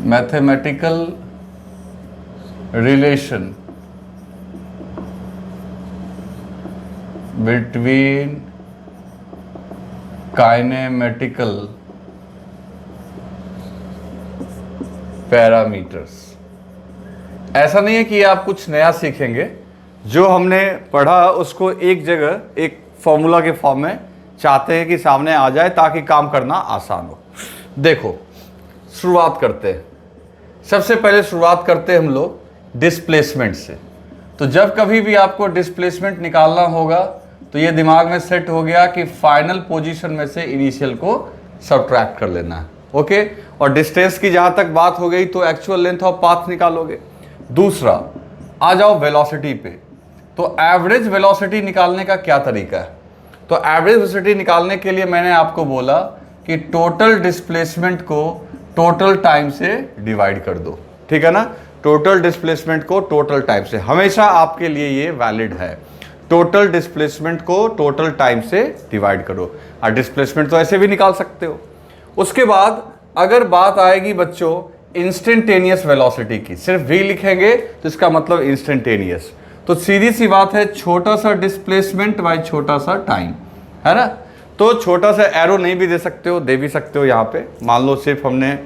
S1: mathematical relation between kinematical parameters. ऐसा नहीं है कि आप कुछ नया सीखेंगे, जो हमने पढ़ा उसको एक जगह एक फॉर्मूला के फॉर्म में चाहते हैं कि सामने आ जाए ताकि काम करना आसान हो। देखो शुरुआत करते हैं, सबसे पहले शुरुआत करते हैं हम लोग डिस्प्लेसमेंट से। तो जब कभी भी आपको डिस्प्लेसमेंट निकालना होगा तो ये दिमाग में सेट हो गया कि फाइनल पोजीशन में से इनिशियल को सबट्रैक्ट कर लेना है। ओके, और डिस्टेंस की जहां तक बात हो गई तो एक्चुअल लेंथ ऑफ पाथ निकालोगे। दूसरा आ जाओ वेलोसिटी पे। तो एवरेज वेलोसिटी निकालने का क्या तरीका है? तो एवरेज वेलोसिटी निकालने के लिए मैंने आपको बोला कि टोटल डिस्प्लेसमेंट को टोटल टाइम से डिवाइड कर दो। ठीक है ना? टोटल डिस्प्लेसमेंट को टोटल टाइम से, हमेशा आपके लिए ये वैलिड है। टोटल डिस्प्लेसमेंट को टोटल टाइम से डिवाइड करो। और डिस्प्लेसमेंट तो ऐसे भी निकाल सकते हो। उसके बाद अगर बात आएगी बच्चों इंस्टेंटेनियस वेलोसिटी की, सिर्फ v लिखेंगे तो इसका मतलब इंस्टेंटेनियस। तो सीधी सी बात है, छोटा सा डिस्प्लेसमेंट बाय छोटा सा टाइम, है ना? तो छोटा सा एरो नहीं भी दे सकते हो, दे भी सकते हो। यहाँ पे मान लो सिर्फ हमने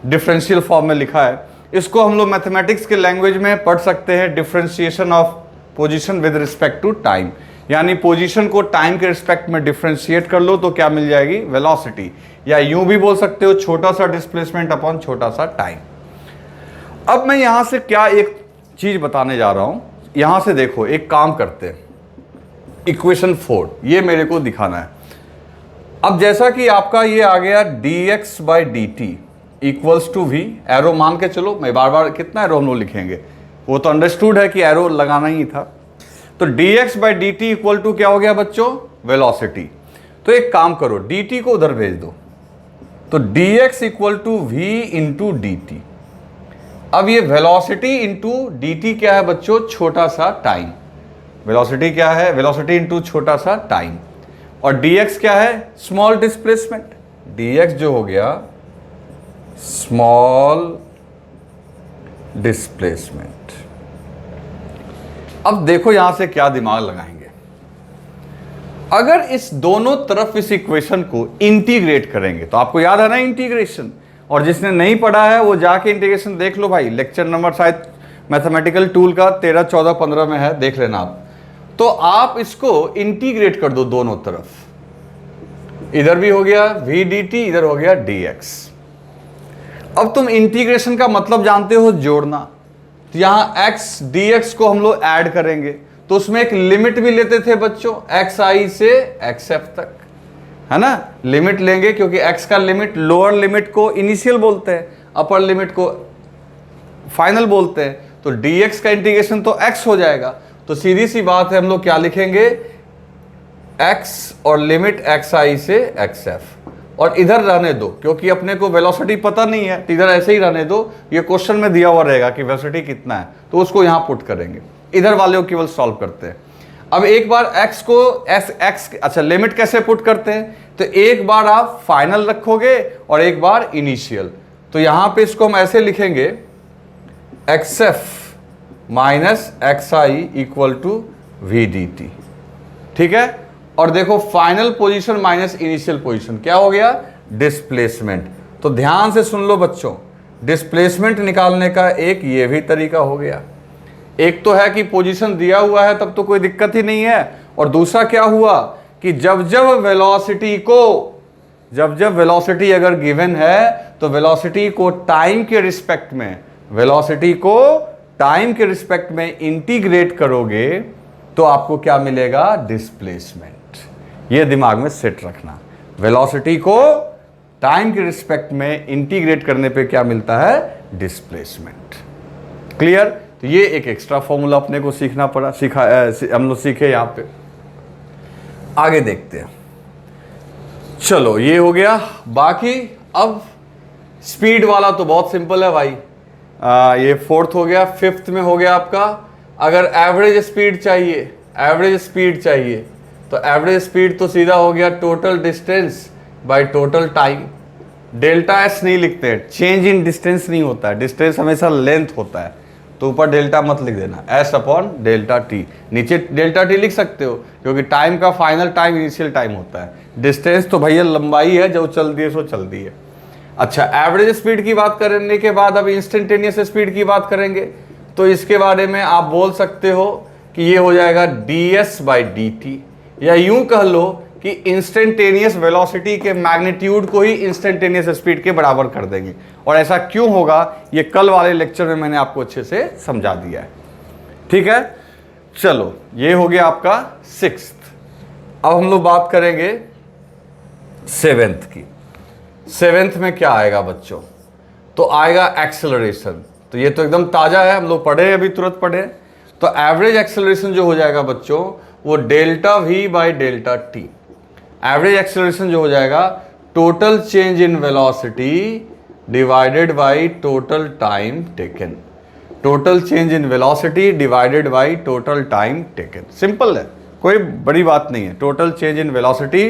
S1: डिफरेंशियल फॉर्म में लिखा है, इसको हम लोग मैथमेटिक्स के लैंग्वेज में पढ़ सकते हैं differentiation of position with respect to time. यानी पोजीशन को टाइम के रिस्पेक्ट में डिफरेंशिएट कर लो तो क्या मिल जाएगी? वेलोसिटी। या यूं भी बोल सकते हो छोटा सा डिस्प्लेसमेंट अपॉन छोटा सा टाइम। अब मैं यहां से क्या एक चीज बताने जा रहा हूं, यहां से देखो एक काम करते हैं, इक्वेशन 4 ये मेरे को दिखाना है। अब जैसा कि आपका ये आ गया dx by dt equals to v, arrow मान के चलो, मैं बार बार कितना एरो हम लोग लिखेंगे, वो तो अंडरस्टूड है कि एरो लगाना ही था। तो dx by dt equal to क्या हो गया बच्चों? वेलोसिटी। तो एक काम करो, dt को उधर भेज दो, तो dx equal to v into dt। अब ये वेलोसिटी इंटू dt क्या है बच्चों? छोटा सा टाइम। वेलोसिटी क्या है? वेलोसिटी इंटू छोटा सा टाइम। और dx क्या है, स्मॉल डिस्प्लेसमेंट। dx जो हो गया स्मॉल डिस्प्लेसमेंट। अब देखो यहां से क्या दिमाग लगाएंगे, अगर इस दोनों तरफ इस इक्वेशन को इंटीग्रेट करेंगे, तो आपको याद है ना इंटीग्रेशन, और जिसने नहीं पढ़ा है वो जाके इंटीग्रेशन देख लो भाई, लेक्चर नंबर शायद मैथमेटिकल टूल का 13, 14, 15 में है, देख लेना आप। तो आप इसको इंटीग्रेट कर दो दोनों तरफ, इधर भी हो गया v dt, इधर हो गया dx। अब तुम इंटीग्रेशन का मतलब जानते हो, जोड़ना। तो यहां x dx को हम लोग ऐड करेंगे, तो उसमें एक लिमिट भी लेते थे बच्चों, xi से xf तक, है ना। लिमिट लेंगे क्योंकि x का लिमिट, लोअर लिमिट को इनिशियल बोलते हैं, अपर लिमिट को फाइनल बोलते हैं। तो dx का इंटीग्रेशन तो x हो जाएगा, तो सीधी सी बात है, हम लोग क्या लिखेंगे, x और लिमिट xi से xf, और इधर रहने दो क्योंकि अपने को वेलोसिटी पता नहीं है, तो इधर ऐसे ही रहने दो। ये क्वेश्चन में दिया हुआ रहेगा कि वेलोसिटी कितना है, तो उसको यहां पुट करेंगे, इधर वाले को केवल सॉल्व करते हैं। अब एक बार x को x, अच्छा लिमिट कैसे पुट करते हैं, तो एक बार आप फाइनल रखोगे और एक बार इनिशियल। तो यहां पे इसको हम ऐसे लिखेंगे, xf minus xi equal to v dt, ठीक है। और देखो final position minus initial position क्या हो गया, डिस्प्लेसमेंट। तो ध्यान से सुन लो बच्चों, डिस्प्लेसमेंट निकालने का एक ये भी तरीका हो गया। एक तो है कि पोजीशन दिया हुआ है तब तो कोई दिक्कत ही नहीं है, और दूसरा क्या हुआ कि जब जब वेलोसिटी अगर गिवन है, तो वेलोसिटी को टाइम के रिस्पेक्ट में, इंटीग्रेट करोगे तो आपको क्या मिलेगा, डिस्प्लेसमेंट। ये दिमाग में सेट रखना, वेलोसिटी को टाइम के रिस्पेक्ट में इंटीग्रेट करने पे क्या मिलता है, डिस्प्लेसमेंट। क्लियर। तो ये एक एक्स्ट्रा फॉर्मूला अपने को सीखना पड़ा, हम लोग सीखे। यहां पे आगे देखते हैं। चलो ये हो गया। बाकी अब स्पीड वाला तो बहुत सिंपल है भाई, ये फोर्थ हो गया। फिफ्थ में हो गया आपका, अगर एवरेज स्पीड चाहिए तो एवरेज स्पीड तो सीधा हो गया total distance by total time. Delta S नहीं लिखते हैं, चेंज इन डिस्टेंस नहीं होता है, डिस्टेंस हमेशा लेंथ होता है, तो ऊपर डेल्टा मत लिख देना, एस अपॉन डेल्टा टी। नीचे डेल्टा टी लिख सकते हो क्योंकि टाइम का फाइनल टाइम इनिशियल टाइम होता है, डिस्टेंस तो भैया लंबाई है, जो चल दी है सो चल दी है। अच्छा, एवरेज स्पीड की बात करने के बाद अब इंस्टेंटेनियस स्पीड की बात करेंगे, तो इसके बारे में आप बोल सकते हो कि ये हो जाएगा ds बाई dt, या यूं कह लो कि इंस्टेंटेनियस वेलोसिटी के मैग्नीट्यूड को ही इंस्टेंटेनियस स्पीड के बराबर कर देंगे। और ऐसा क्यों होगा, ये कल वाले लेक्चर में मैंने आपको अच्छे से समझा दिया है, ठीक है। चलो ये हो गया आपका सिक्स्थ। अब हम लोग बात करेंगे सेवेंथ की। सेवेंथ में क्या आएगा बच्चों, तो आएगा एक्सेलरेशन। तो ये तो एकदम ताजा है, हम लोग पढ़े, अभी तुरंत पढ़े। तो एवरेज एक्सेलरेशन जो हो जाएगा बच्चों, वो delta we by delta T. Average acceleration जो हो जाएगा, total change in velocity divided by total time taken. Total change in velocity divided by total time taken. Simple है, कोई बड़ी बात नहीं है। Total change in velocity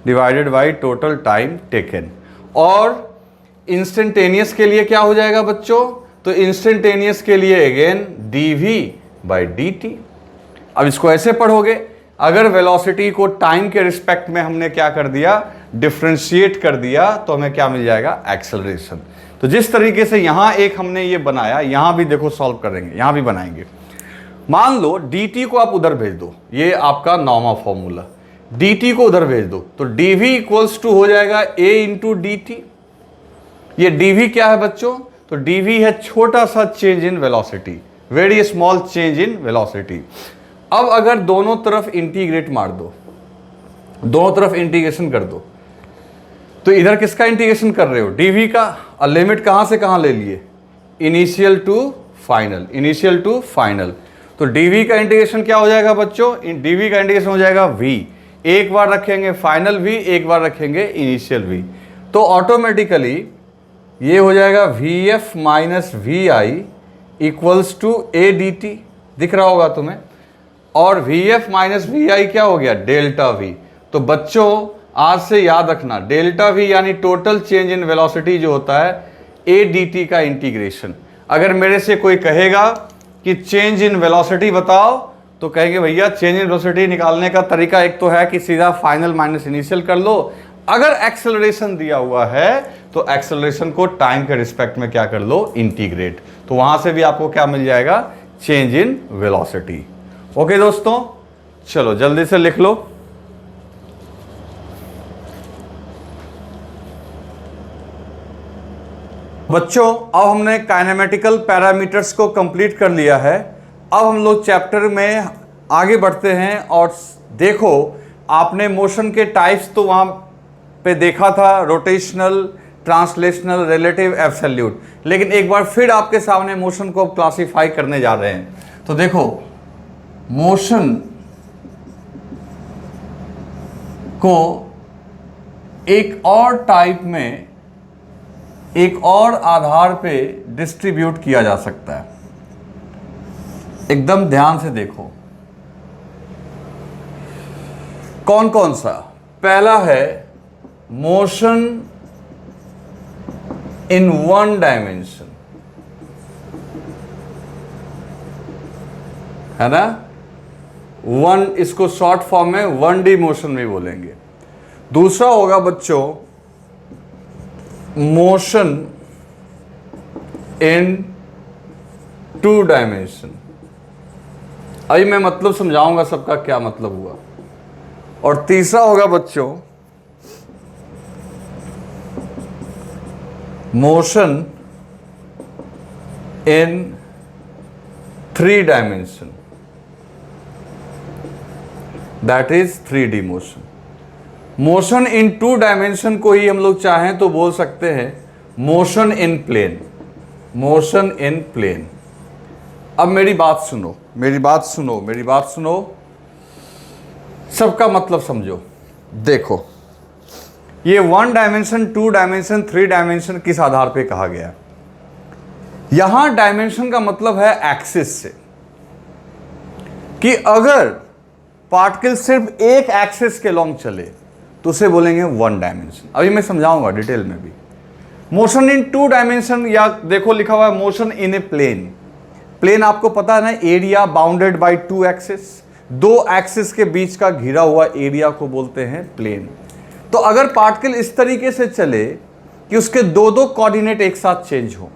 S1: divided by total time taken. और इंस्टेंटेनियस के लिए क्या हो जाएगा बच्चों, तो इंस्टेंटेनियस के लिए अगेन dv बाई dt। अब इसको ऐसे पढ़ोगे, अगर वेलोसिटी को टाइम के रिस्पेक्ट में हमने क्या कर दिया, डिफरेंशिएट कर दिया, तो हमें क्या मिल जाएगा, एक्सेलरेशन। तो जिस तरीके से यहां एक हमने ये बनाया, यहां भी देखो सॉल्व करेंगे, यहां भी बनाएंगे। मान लो dt को आप उधर भेज दो, ये आपका नॉर्मल फॉर्मूला, dt को उधर भेज दो, तो dv इक्वल्स टू हो जाएगा a इंटू dt। ये dv क्या है बच्चों, तो dv है छोटा सा change in velocity, very small change in velocity. अब अगर दोनों तरफ इंटीग्रेट मार दो, दोनों तरफ इंटीग्रेशन कर दो, तो इधर किसका इंटीग्रेशन कर रहे हो, dv का। और लिमिट कहां से कहां ले लिए, initial to final, initial to final. तो dv का इंटीग्रेशन क्या हो जाएगा बच्चों, dv का इंटीग्रेशन हो जाएगा v। एक बार रखेंगे फाइनल v, एक बार रखेंगे इनिशियल v, तो ऑटोमेटिकली ये हो जाएगा vf minus vi equals to a dt। दिख रहा होगा तुम्हें। और vf माइनस vi क्या हो गया, डेल्टा v। तो बच्चों आज से याद रखना, डेल्टा वी यानी टोटल चेंज इन वेलोसिटी जो होता है ए डी टी का इंटीग्रेशन। अगर मेरे से कोई कहेगा कि चेंज इन वेलोसिटी बताओ, तो कहेंगे भैया चेंज इन वेलोसिटी निकालने का तरीका एक तो है कि सीधा फाइनल माइनस इनिशियल कर लो, अगर एक्सेलरेशन दिया हुआ है तो एक्सेलरेशन को टाइम के रिस्पेक्ट में क्या कर लो, इंटीग्रेट। तो वहां से भी आपको क्या मिल जाएगा, चेंज इन वेलोसिटी। ओके दोस्तों, चलो जल्दी से लिख लो। बच्चों अब हमने काइनेमेटिकल पैरामीटर्स को कंप्लीट कर लिया है। अब हम लोग चैप्टर में आगे बढ़ते हैं और देखो आपने मोशन के टाइप्स तो वहां पे देखा था, रोटेशनल, ट्रांसलेशनल, रिलेटिव, एब्सोल्यूट, लेकिन एक बार फिर आपके सामने मोशन को क्लासिफाई करने जा रहे हैं। तो देखो मोशन को एक और टाइप में एक और आधार पे डिस्ट्रीब्यूट किया जा सकता है। एकदम ध्यान से देखो कौन कौन सा। पहला है मोशन इन वन डायमेंशन, है ना, वन, इसको शॉर्ट फॉर्म में वन डी मोशन भी बोलेंगे। दूसरा होगा बच्चों मोशन इन टू डायमेंशन। अभी मैं मतलब समझाऊंगा सबका क्या मतलब हुआ। और तीसरा होगा बच्चों motion in three dimension, that is 3D motion. Motion in two dimension को ही हम लोग चाहें तो बोल सकते हैं motion in plane, motion in plane. अब मेरी बात सुनो, मेरी बात सुनो, मेरी बात सुनो, सबका मतलब समझो। देखो ये one dimension, two dimension, three dimension किस आधार पे कहा गया? यहां डायमेंशन का मतलब है एक्सिस से, कि अगर पार्टिकल सिर्फ एक एक्सिस के लॉन्ग चले तो उसे बोलेंगे वन डायमेंशन। अभी मैं समझाऊंगा डिटेल में भी। मोशन इन टू डायमेंशन, या देखो लिखा हुआ है motion in a plane. Plane आपको पता है ना, area bounded by two axis, दो एक्सिस के बीच का घिरा हुआ एरिया को बोलते हैं प्लेन। तो अगर पार्टिकल इस तरीके से चले कि उसके दो दो कोऑर्डिनेट एक साथ चेंज हो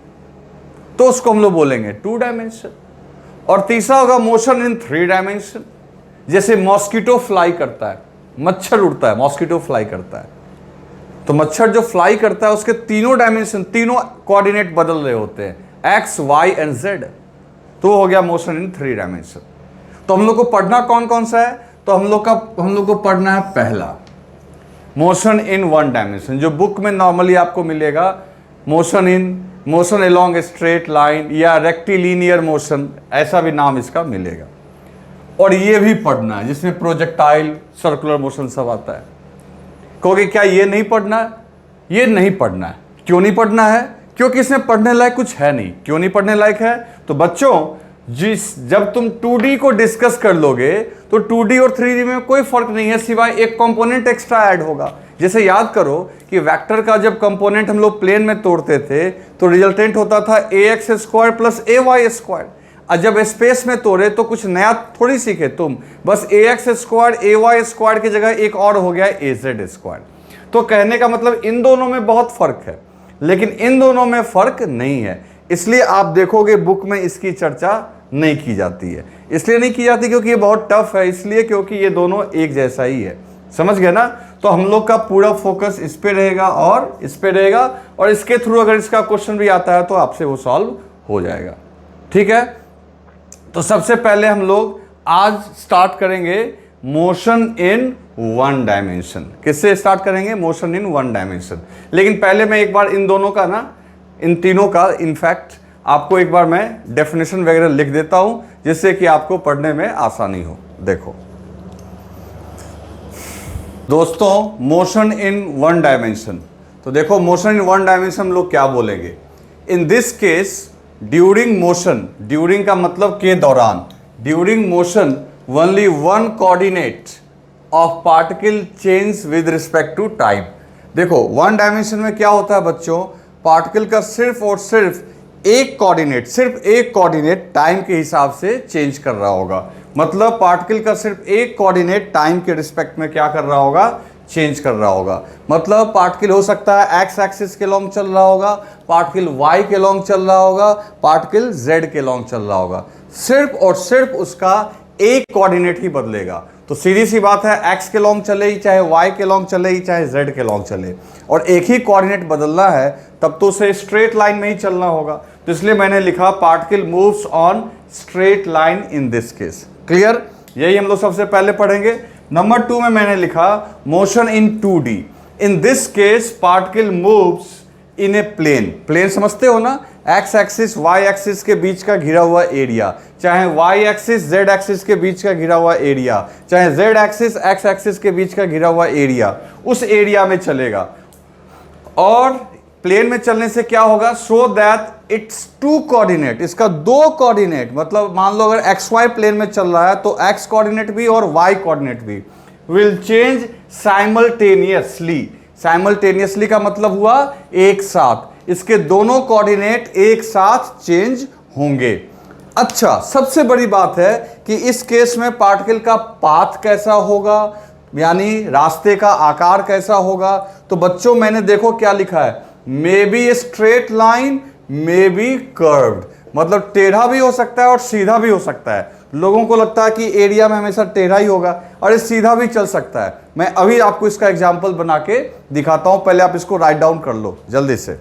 S1: तो उसको हम लोग बोलेंगे टू डायमेंशन। और तीसरा होगा मोशन इन थ्री डायमेंशन, जैसे मॉस्किटो फ्लाई करता है, मच्छर उड़ता है, मॉस्किटो फ्लाई करता है, तो मच्छर जो फ्लाई करता है उसके तीनों डायमेंशन, तीनों कोऑर्डिनेट बदल रहे होते हैं, एक्स, वाई एंड जेड, तो हो गया मोशन इन थ्री डायमेंशन। तो हम लोग को पढ़ना कौन कौन सा है? तो हम लोग को पढ़ना है पहला मोशन इन वन डायमेंशन, जो बुक में नॉर्मली आपको मिलेगा motion along a straight line या रेक्टिलिनियर मोशन, ऐसा भी नाम इसका मिलेगा। और ये भी पढ़ना है जिसमें प्रोजेक्टाइल, सर्कुलर मोशन सब आता है। कहोगे क्या ये नहीं पढ़ना है? ये नहीं पढ़ना है। क्यों नहीं पढ़ना है? क्योंकि इसमें पढ़ने लायक कुछ है नहीं। क्यों नहीं पढ़ने लायक है? तो बच्चों जब तुम 2D को डिस्कस कर लोगे तो 2D और 3D में कोई फर्क नहीं है, सिवाय एक कंपोनेंट एक्स्ट्रा ऐड होगा। जैसे याद करो कि वेक्टर का जब कंपोनेंट हम लोग प्लेन में तोड़ते थे तो रिजल्टेंट होता था ax² प्लस ay²। और जब स्पेस में तोड़े तो कुछ नया थोड़ी सीखे तुम, बस ax² ay² की जगह एक और हो गया az²। तो कहने का मतलब इन दोनों में बहुत फर्क है, लेकिन इन दोनों में फर्क नहीं है। इसलिए आप देखोगे बुक में इसकी चर्चा नहीं की जाती है। इसलिए नहीं की जाती क्योंकि ये बहुत टफ है, इसलिए क्योंकि ये दोनों एक जैसा ही है। समझ गए ना? तो हम लोग का पूरा फोकस इस पे रहेगा और इस पे रहेगा, और इसके थ्रू अगर इसका क्वेश्चन भी आता है तो आपसे वो सॉल्व हो जाएगा। ठीक है, तो सबसे पहले हम लोग आज स्टार्ट करेंगे मोशन इन वन डायमेंशन। किससे स्टार्ट करेंगे? Motion in one dimension. लेकिन पहले मैं एक बार इन दोनों का ना, इन तीनों का इनफैक्ट आपको एक बार मैं डेफिनेशन वगैरह लिख देता हूं, जिससे कि आपको पढ़ने में आसानी हो। देखो दोस्तों, मोशन इन वन डायमेंशन, तो देखो मोशन इन वन डायमेंशन हम लोग क्या बोलेंगे? In this case during motion, during का मतलब के दौरान, during motion only one coordinate of particle change with respect to time. देखो वन डायमेंशन में क्या होता है बच्चों, पार्टिकल का सिर्फ और सिर्फ एक कोऑर्डिनेट टाइम के हिसाब से चेंज कर रहा होगा। मतलब पार्टिकल का सिर्फ एक कोऑर्डिनेट टाइम के रिस्पेक्ट में क्या कर रहा होगा, चेंज कर रहा होगा। मतलब पार्टिकल हो सकता है एक्स एक्सिस के लॉन्ग चल रहा होगा, पार्टिकल वाई के लॉन्ग चल रहा होगा, पार्टिकल जेड के लॉन्ग चल रहा होगा, सिर्फ और सिर्फ उसका एक कोऑर्डिनेट ही बदलेगा। तो सीधी सी बात है, एक्स के लॉन्ग चले ही, चाहे वाई के लॉन्ग चले ही, चाहे जेड के लॉन्ग चले, और एक ही कोऑर्डिनेट बदलना है तब तो उसे स्ट्रेट लाइन में ही चलना होगा। तो इसलिए मैंने लिखा particle moves on straight line in this case. Clear? यही हम लोग सबसे पहले पढ़ेंगे। नंबर 2 में मैंने लिखा motion in 2D। In this case particle moves in a plane. Plane समझते हो ना, एक्स एक्सिस वाई एक्सिस के बीच का घिरा हुआ एरिया, चाहे वाई एक्सिस जेड एक्सिस के बीच का घिरा हुआ एरिया, चाहे जेड एक्सिस एक्स एक्सिस के बीच का घिरा हुआ एरिया, उस एरिया में चलेगा। और प्लेन में चलने से क्या होगा, so that it's two coordinate, इसका दो कोऑर्डिनेट, मतलब मान लो अगर एक्स वाई प्लेन में चल रहा है तो एक्स कोऑर्डिनेट भी और वाई कोऑर्डिनेट भी विल चेंज साइमल्टेनियसली। साइमल्टेनियसली का मतलब हुआ एक साथ, इसके दोनों कोऑर्डिनेट एक साथ चेंज होंगे। अच्छा, सबसे बड़ी बात है कि इस केस में पार्टिकल का पाथ कैसा होगा, यानी रास्ते का आकार कैसा होगा। तो बच्चों मैंने देखो क्या लिखा है, may be a straight line, may be curved, मतलब टेढ़ा भी हो सकता है और सीधा भी हो सकता है। लोगों को लगता है कि एरिया में हमेशा टेढ़ा ही होगा, और ये सीधा भी चल सकता है। मैं अभी आपको इसका एग्जांपल बना के दिखाता हूं, पहले आप इसको राइट डाउन कर लो जल्दी से।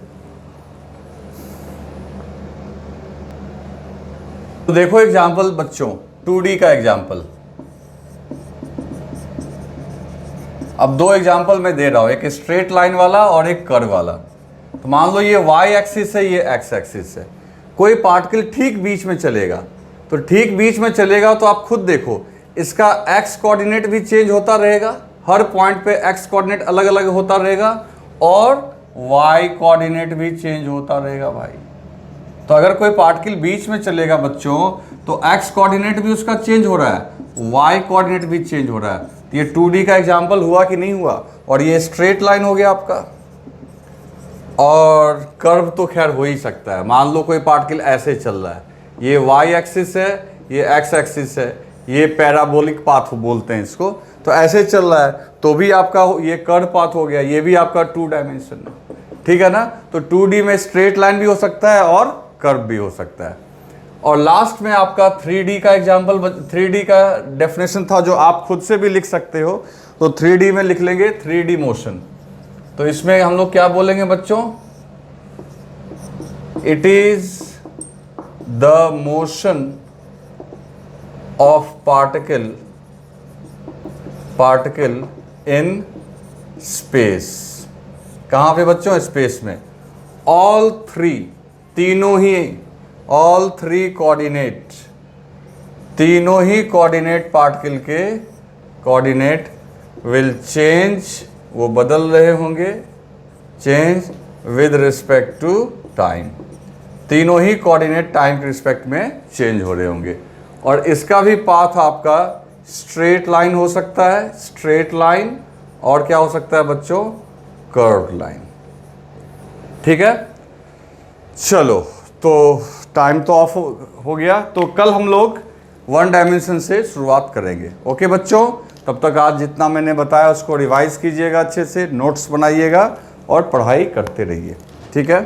S1: तो देखो एग्जांपल बच्चों, 2D का एग्जांपल। अब दो एग्जांपल मैं दे रहा हूं, एक स्ट्रेट लाइन वाला और एक कर्व वाला। तो मान लो ये y एक्सिस है, ये x एक्सिस है। कोई पार्टिकल ठीक बीच में चलेगा, तो ठीक बीच में चलेगा तो आप खुद देखो, इसका x कोऑर्डिनेट भी चेंज होता रहेगा, हर पॉइंट पे x कोऑर्डिनेट अलग अलग होता रहेगा, और y कोऑर्डिनेट भी चेंज होता रहेगा भाई। तो अगर कोई पार्टिकल बीच में चलेगा बच्चों, तो x कोऑर्डिनेट भी उसका चेंज हो रहा है, y कोऑर्डिनेट भी चेंज हो रहा है। तो ये 2D का एग्जाम्पल हुआ कि नहीं हुआ? और ये स्ट्रेट लाइन हो गया आपका, और कर्व तो खैर हो ही सकता है। मान लो कोई पार्टिकल ऐसे चल रहा है, ये y एक्सिस है, ये x एक्सिस है, ये पैराबोलिक पाथ बोलते हैं इसको, तो ऐसे चल रहा है तो भी आपका ये कर्व पाथ हो गया, ये भी आपका 2 डायमेंशन है, ठीक है ना। तो 2D में स्ट्रेट लाइन भी हो सकता है और कर्व भी हो सकता है। और लास्ट में आपका 3D का एग्जाम्पल, 3D का डेफिनेशन था जो आप खुद से भी लिख सकते हो। तो 3D में लिख लेंगे 3D मोशन। तो इसमें हम लोग क्या बोलेंगे बच्चों, it is the motion of particle in space. कहाँ पे बच्चों? स्पेस में। ऑल थ्री, तीनों ही, ऑल थ्री कोऑर्डिनेट, तीनों ही कोऑर्डिनेट पार्टिकल के कोऑर्डिनेट विल चेंज, वो बदल रहे होंगे, change with respect to time. तीनों ही कोऑर्डिनेट टाइम के रिस्पेक्ट में चेंज हो रहे होंगे। और इसका भी पाथ आपका स्ट्रेट लाइन हो सकता है, स्ट्रेट लाइन, और क्या हो सकता है बच्चों, कर्व लाइन। ठीक है, चलो तो टाइम तो ऑफ हो गया। तो कल हम लोग 1 डायमेंशन से शुरुआत करेंगे। ओके बच्चों, तब तक आज जितना मैंने बताया उसको रिवाइज कीजिएगा, अच्छे से नोट्स बनाइएगा और पढ़ाई करते रहिए। ठीक है।